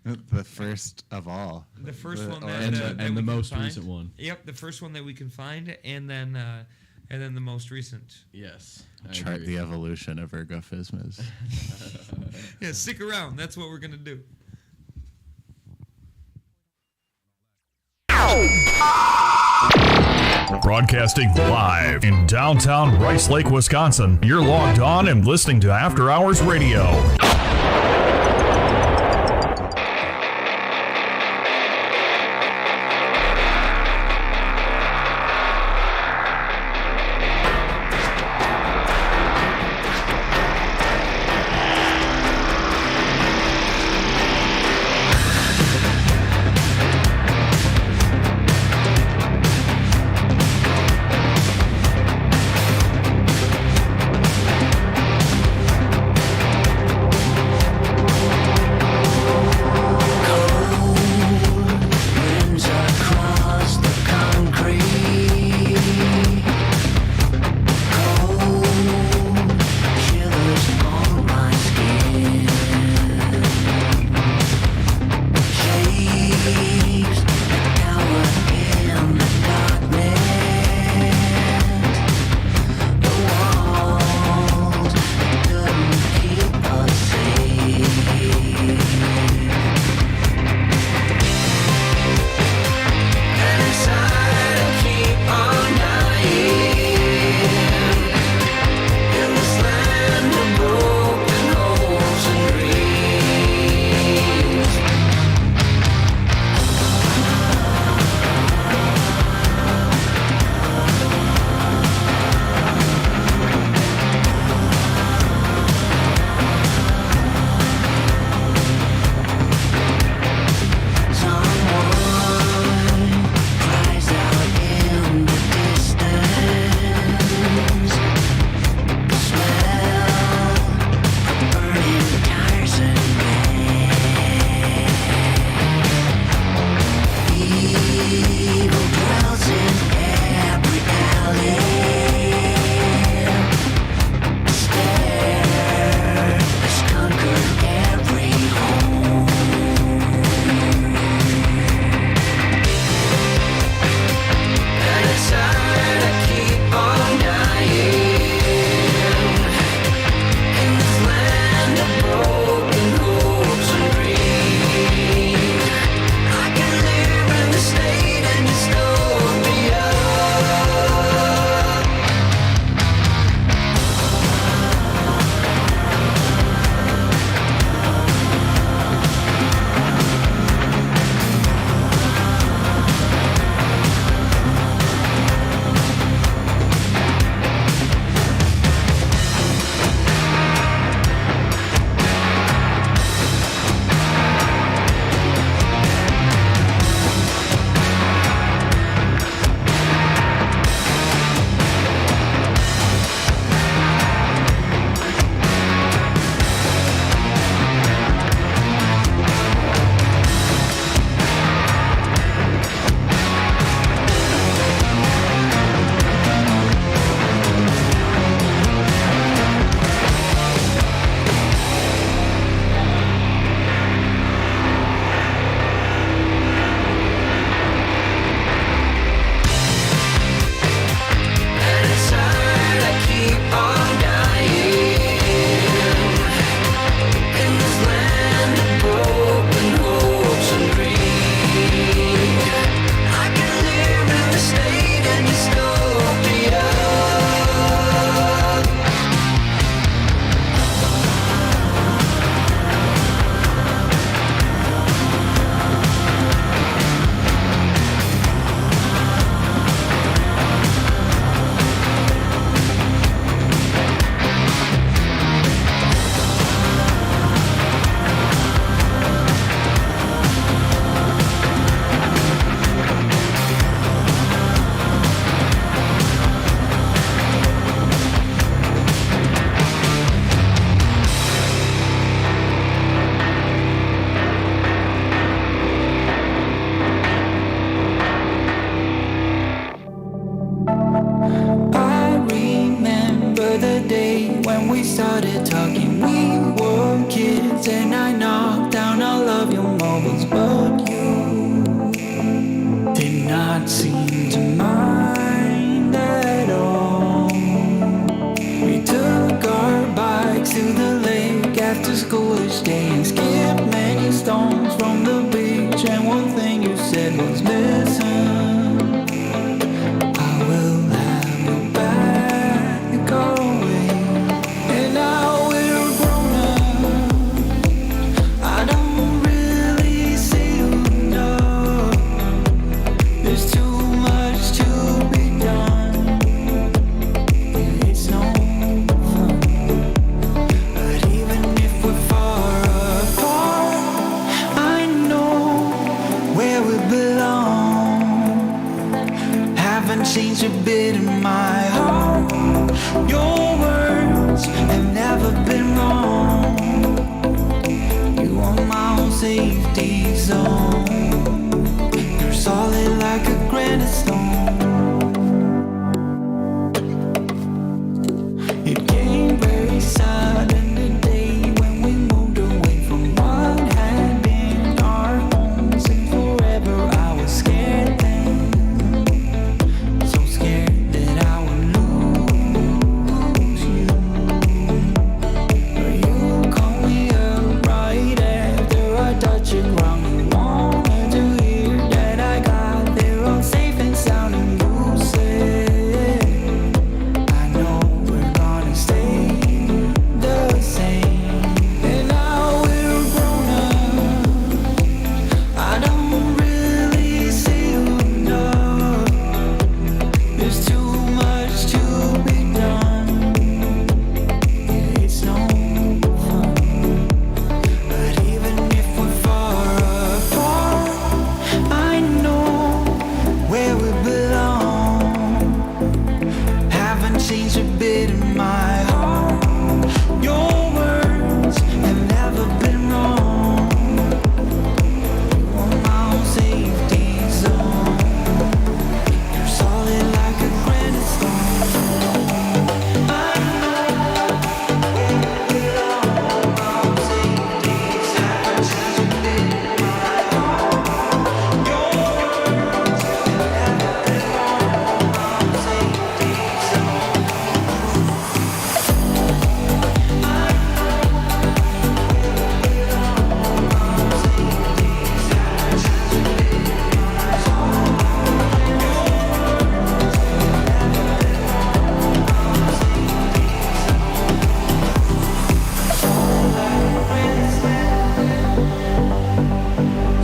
The first of all. The first one and the most recent one. Yep, the first one that we can find, and then the most recent. Yes. Chart the evolution of Ergo Phizmiz. Yeah, stick around. That's what we're going to do. Broadcasting live in downtown Rice Lake, Wisconsin. You're logged on and listening to After Hours Radio. music a wish day and skip many stones from the beach. And one thing you said was listen, I will have you back away. And now we're grown up, I don't really see you enough. There's too much to be done. It's no fun. But even if we're far apart, I know where we belong. Haven't changed a bit in my heart. Your words have never been wrong. You are my own safety zone. You're solid like a granite stone. It came very sudden today when we moved away from what had been our homes. And forever I was scared then, so scared that I would lose you. But you called me up right after I touched the ground. You wanted to hear that I got there all safe and sound. And you said, I know we're gonna stay the same. And now we're grown up, I don't really see you enough. There's too much to be done. It's no fun. But even if we're far apart, I know where we belong. Haven't changed a bit in my heart. Your words have never been wrong. You are my own safety zone. You're solid like a granite stone. I know where we belong. My own safety zone. Haven't changed a bit in my heart. Your words have never been wrong. My own safety zone.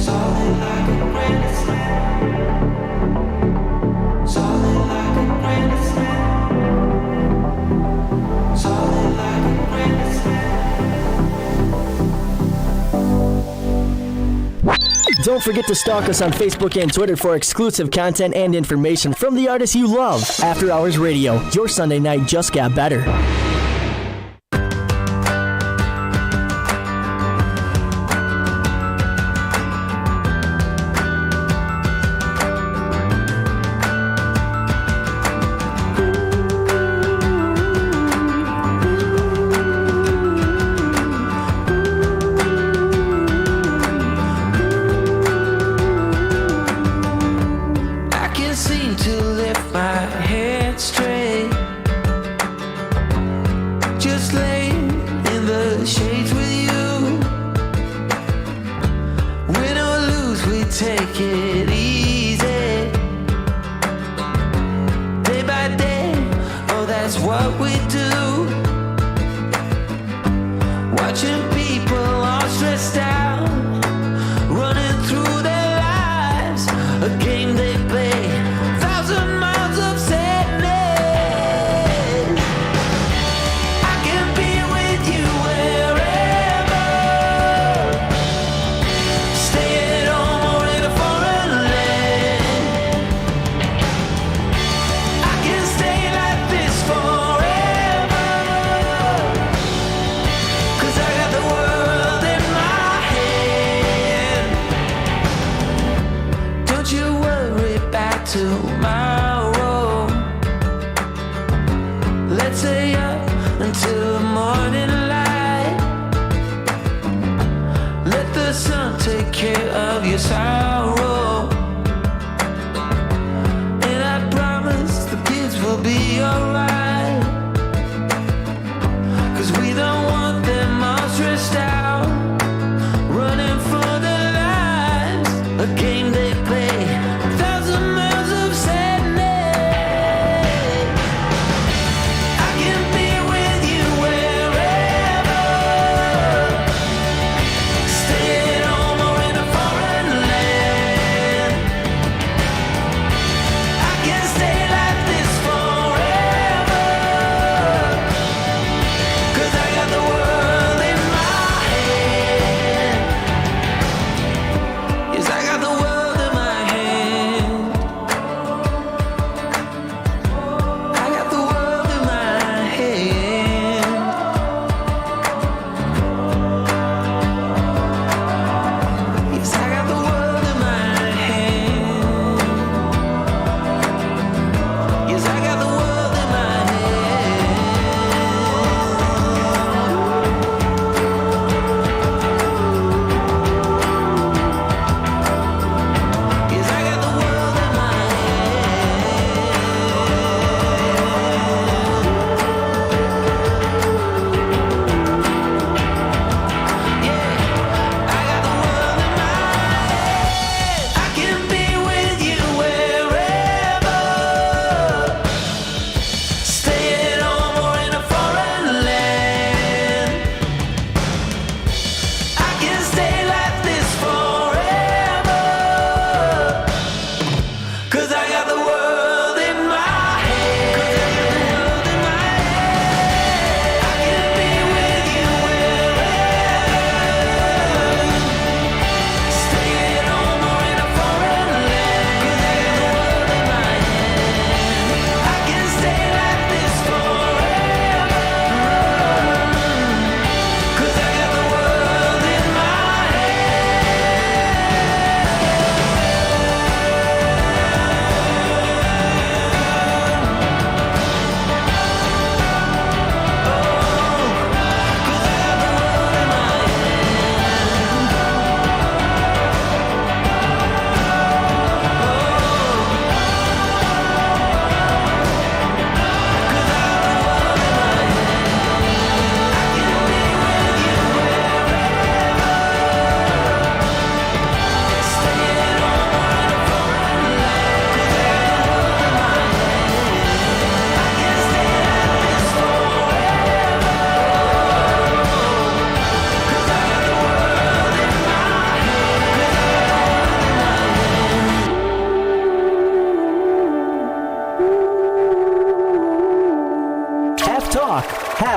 Solid like a granite slab. Solid like a granite slab. Solid like a granite slab. Don't forget to stalk us on Facebook and Twitter for exclusive content and information from the artists you love. After Hours Radio, your Sunday night just got better. I can't seem to lift my head straight. Just lay in the shades with you. Win or lose, we take it easy. Day by day, oh, that's what we do. Watching people all stressed out, running through their lives, a game they play, 1,000 miles of sadness. I can be with you wherever, stay at home or in a foreign land. I can stay like this forever, 'cause I got the world in my hand. Don't you worry about tomorrow. Let's stay up until the morning light. Let the sun take care of your sorrow. And I promise the kids will be alright. 'Cause we don't want them all stressed out.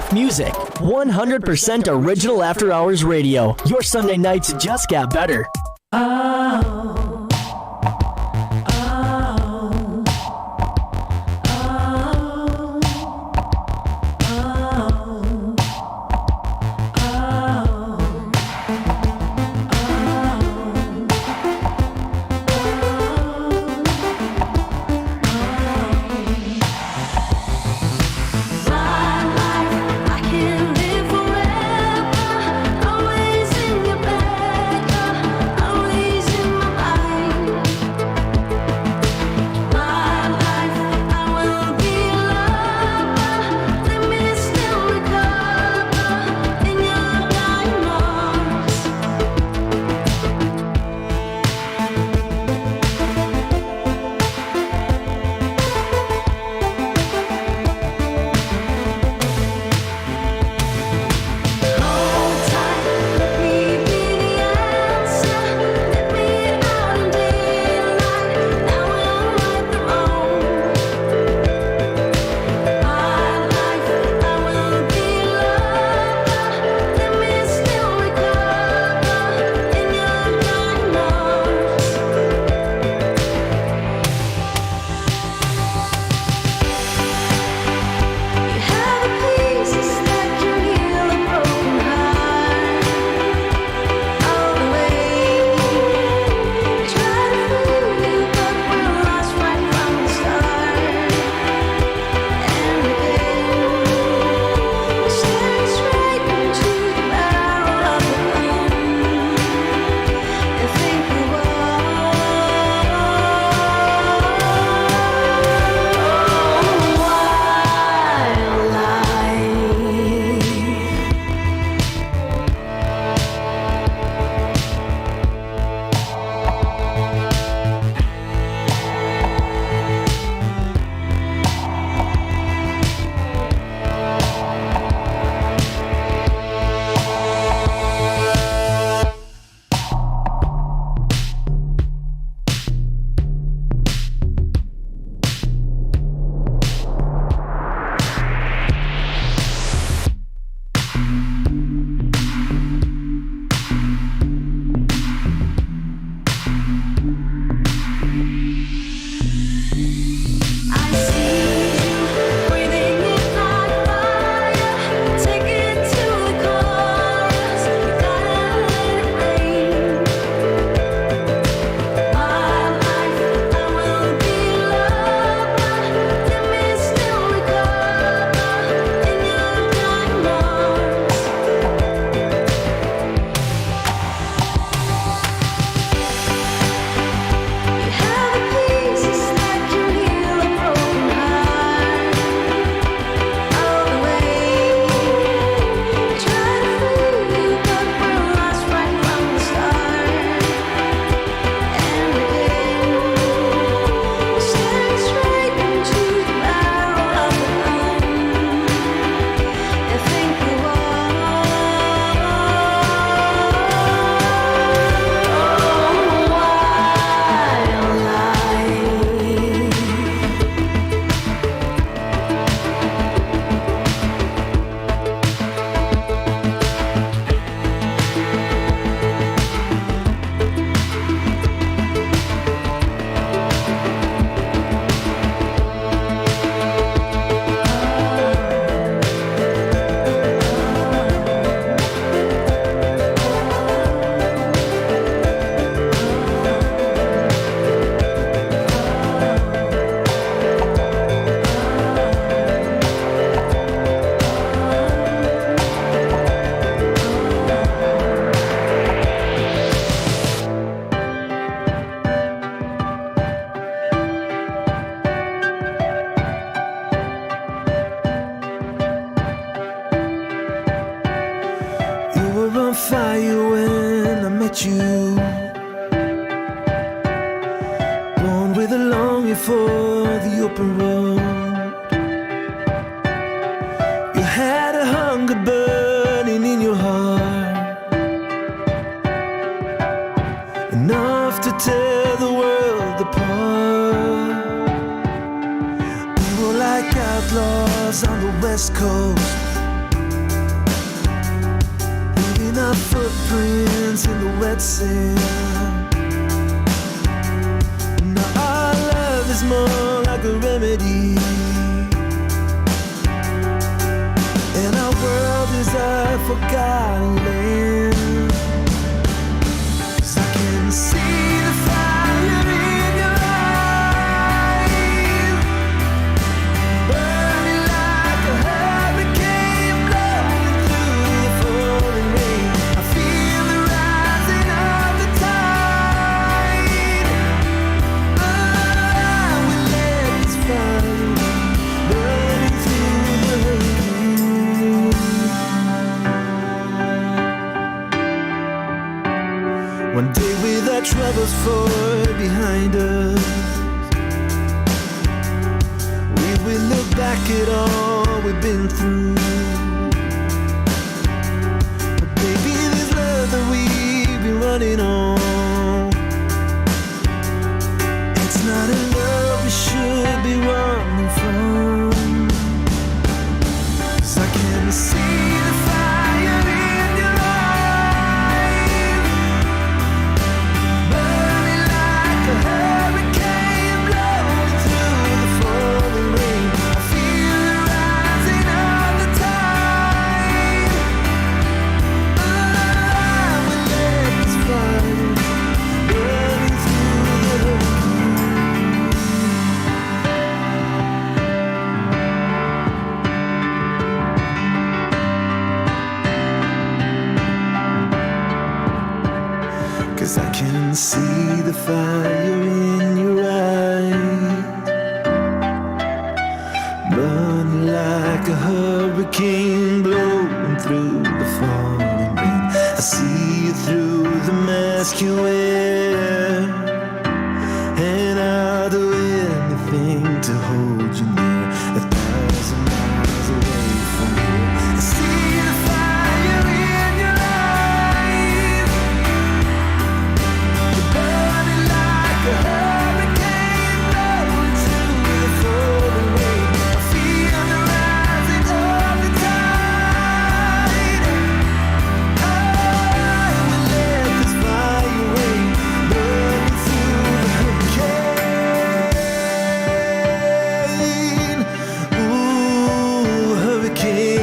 best music. 100% original After Hours Radio. Your Sunday nights just got better. fire when I met you. Born with a longing for the open road. You had a hunger burning in your heart, enough to tear the world apart. We were like outlaws on the West Coast, cold sand. Now our love is more like a remedy, and our world is a forgotten land. 'Cause I can see the fire in your eyes, burning like a hurricane blowing through the falling rain. I feel the rising of the tide. Oh, I will let this fire burning through the hurricane. One day with our troubles far behind us, we will look back at all we've been through. But baby, this love that we've been running on, it's not a love we should be running from. 'Cause I can see the fire in your eyes, burning like a hurricane blowing through the falling rain. I feel the rising of the tide. Oh, I will let this fire burning through the hurricane. 'Cause I can see the fire in your eyes, burning like a hurricane blowing through the falling rain. I see you through the mask you wear, and I'll do anything to hold you near, 1,000 miles away from here. I see the fire in your eyes, burning like a hurricane blowing through the falling rain. I feel the rising of the tide. Oh, I will let this fire rain burning through the hurricane. Ooh, hurricane.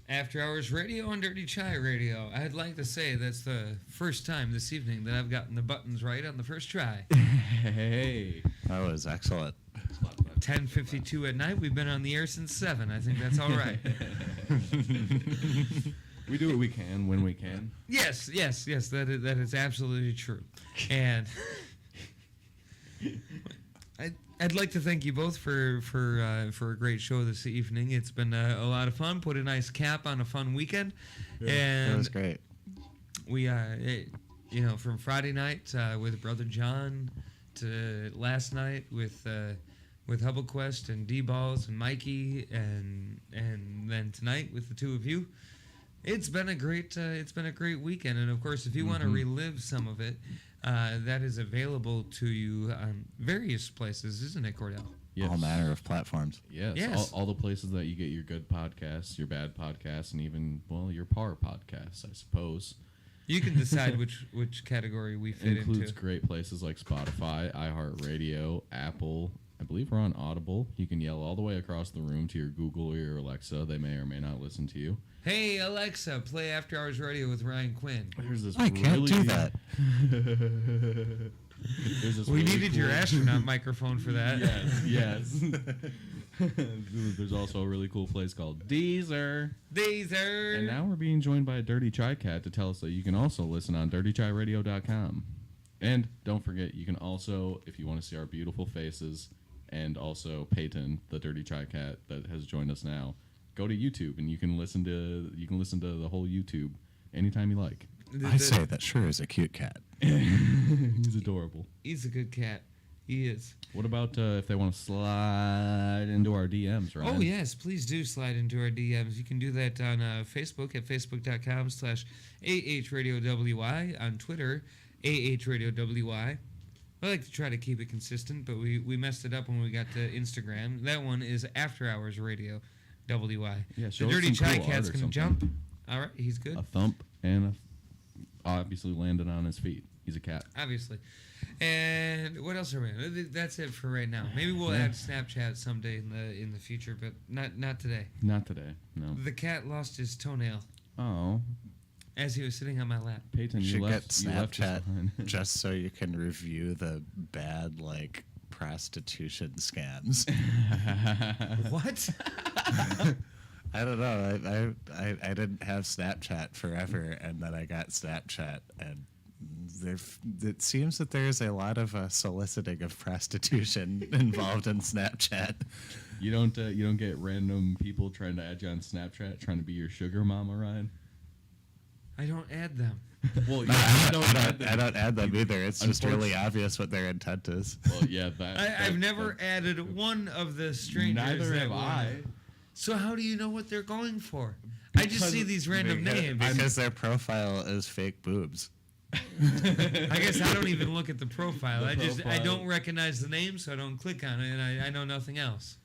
After Hours Radio on Dirty Chai Radio. I'd like to say that's the first time this evening that I've gotten the buttons right on the first try. Hey. That was excellent. 10:52 at night. We've been on the air since 7. I think that's all right. We do what we can when we can. Yes. That is absolutely true. And I'd like to thank you both for a great show this evening. It's been a lot of fun. Put a nice cap on a fun weekend. Yeah, and that was great. We from Friday night with Brother John to last night with Hubble Quest and D-Balls and Mikey and then tonight with the two of you. It's been a great weekend, and of course, if you want to relive some of it, that is available to you on various places, isn't it, Kordell? Yes. All manner of platforms. Yes. All the places that you get your good podcasts, your bad podcasts, and even, your par podcasts, I suppose. You can decide which category we fit into. Includes great places like Spotify, iHeartRadio, Apple. I believe we're on Audible. You can yell all the way across the room to your Google or your Alexa. They may or may not listen to you. Hey, Alexa, play After Hours Radio with Ryan Quinn. There's this I can't do that. We needed your astronaut microphone for that. Yes. There's also a really cool place called Deezer. And now we're being joined by a Dirty Chai Cat to tell us that you can also listen on dirtychairadio.com. And don't forget, you can also, if you want to see our beautiful faces, and also Peyton, the Dirty Chai Cat that has joined us now, go to YouTube and you can listen to the whole YouTube anytime you like. I say that sure is a cute cat. He's adorable. He's a good cat. He is. What about if they want to slide into our DMs, right? Oh, yes. Please do slide into our DMs. You can do that on Facebook at facebook.com/AHRadioWI, on Twitter AH Radio WI. I like to try to keep it consistent, but we messed it up when we got to Instagram. That one is After Hours Radio WI. Yeah, the Dirty Chai Cat's going to jump. All right, he's good. A thump and obviously landed on his feet. He's a cat. Obviously. And what else are we? That's it for right now. Maybe we'll add Snapchat someday in the future, but not today. Not today. No. The cat lost his toenail. Oh. As he was sitting on my lap. Peyton, you you should left, get you left us Snapchat behind. just so you can review the bad prostitution scams. What? I don't know. I didn't have Snapchat forever, and then I got Snapchat, and it seems that there's a lot of soliciting of prostitution involved in Snapchat. You don't get random people trying to add you on Snapchat, trying to be your sugar mama, Ryan? I don't add them. Well, I don't add them either. It's just really obvious what their intent is. Well, yeah, I've never added one of the strangers. Neither have I. So how do you know what they're going for? I just see these random names. Because their profile is fake boobs. I guess I don't even look at the profile. I don't recognize the name, so I don't click on it, and I know nothing else.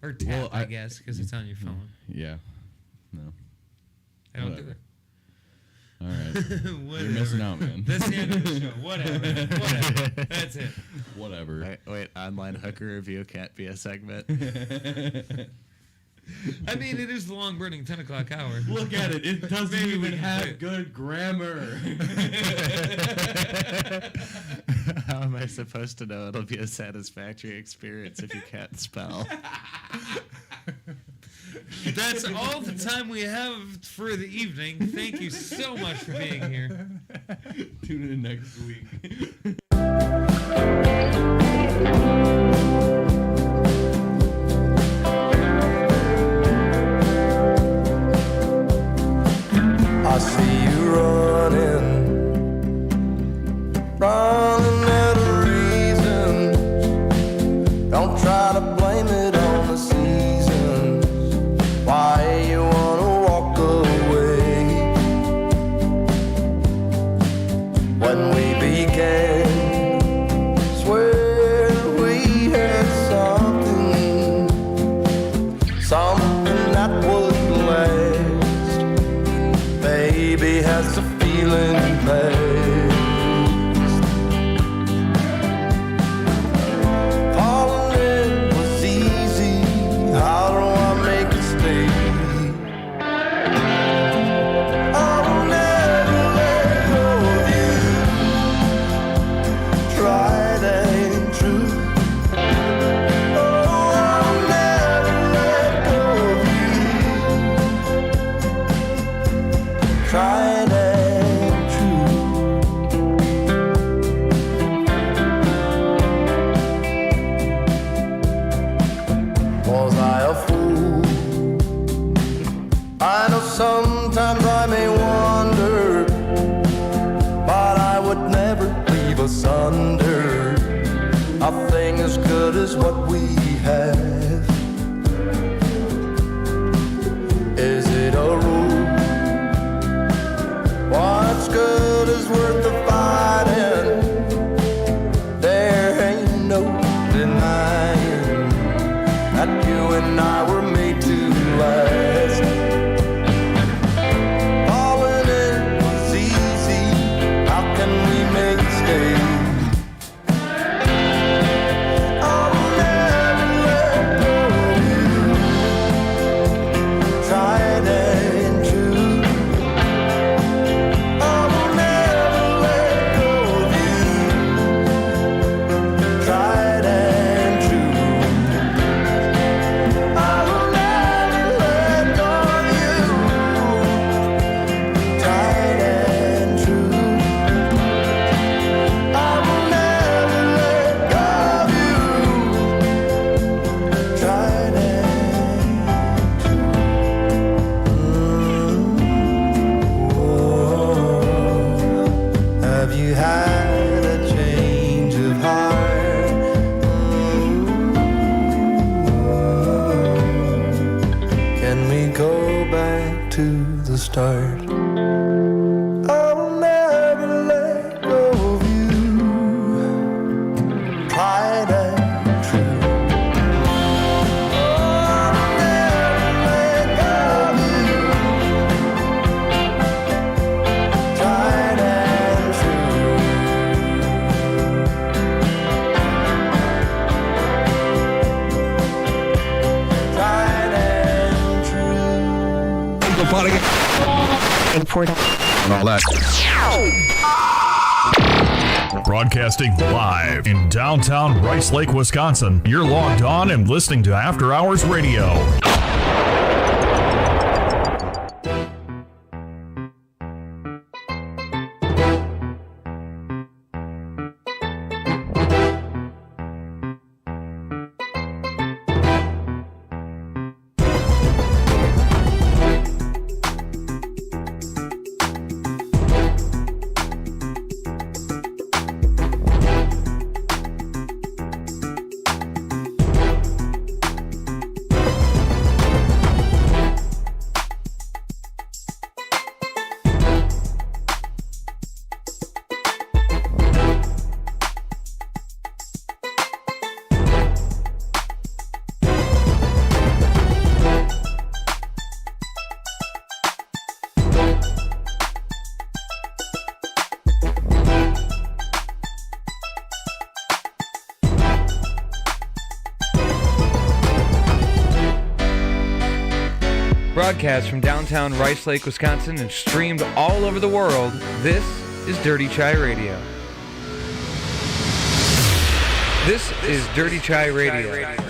Or tap, I guess, because it's on your phone. Yeah. No. I don't do it. All right. You're missing out, man. That's the end of the show. Whatever. That's it. Whatever. Wait, online hooker review can't be a segment. I mean, it is the long burning 10 o'clock hour. Look at it. It doesn't even have good grammar. How am I supposed to know it'll be a satisfactory experience if you can't spell? That's all the time we have for the evening. Thank you so much for being here. Tune in next week. I see you running out of reasons. Don't try to blame it on the seasons. Why you wanna walk away? When we began, swear we had something that would last. Baby, has the feeling passed? Falling in was easy. How do I make it stay? I'll never let go of you. Tried and true. Oh, I'll never let go of you. Tried and was I a fool? I know sometimes I may wonder, but I would never leave asunder a thing as good as what we have. Is it a rule? What's good is worth the fighting. There ain't no denying that you and I were made to last. Falling in was easy. How can we make it stay? I'll never let go of you. Tried and true. I'll never let go of you. Tried and true. I'll never let go of you. Tried and true. I will never let go of you. Tried and true. Have you had a change of heart? Can we go back to the start? I will never let go of about to get in Portland and all that. Broadcasting live in downtown Rice Lake, Wisconsin. You're logged on and listening to After Hours Radio. Broadcast from downtown Rice Lake, Wisconsin, and streamed all over the world, this is Dirty Chai Radio. This is Dirty Chai Radio.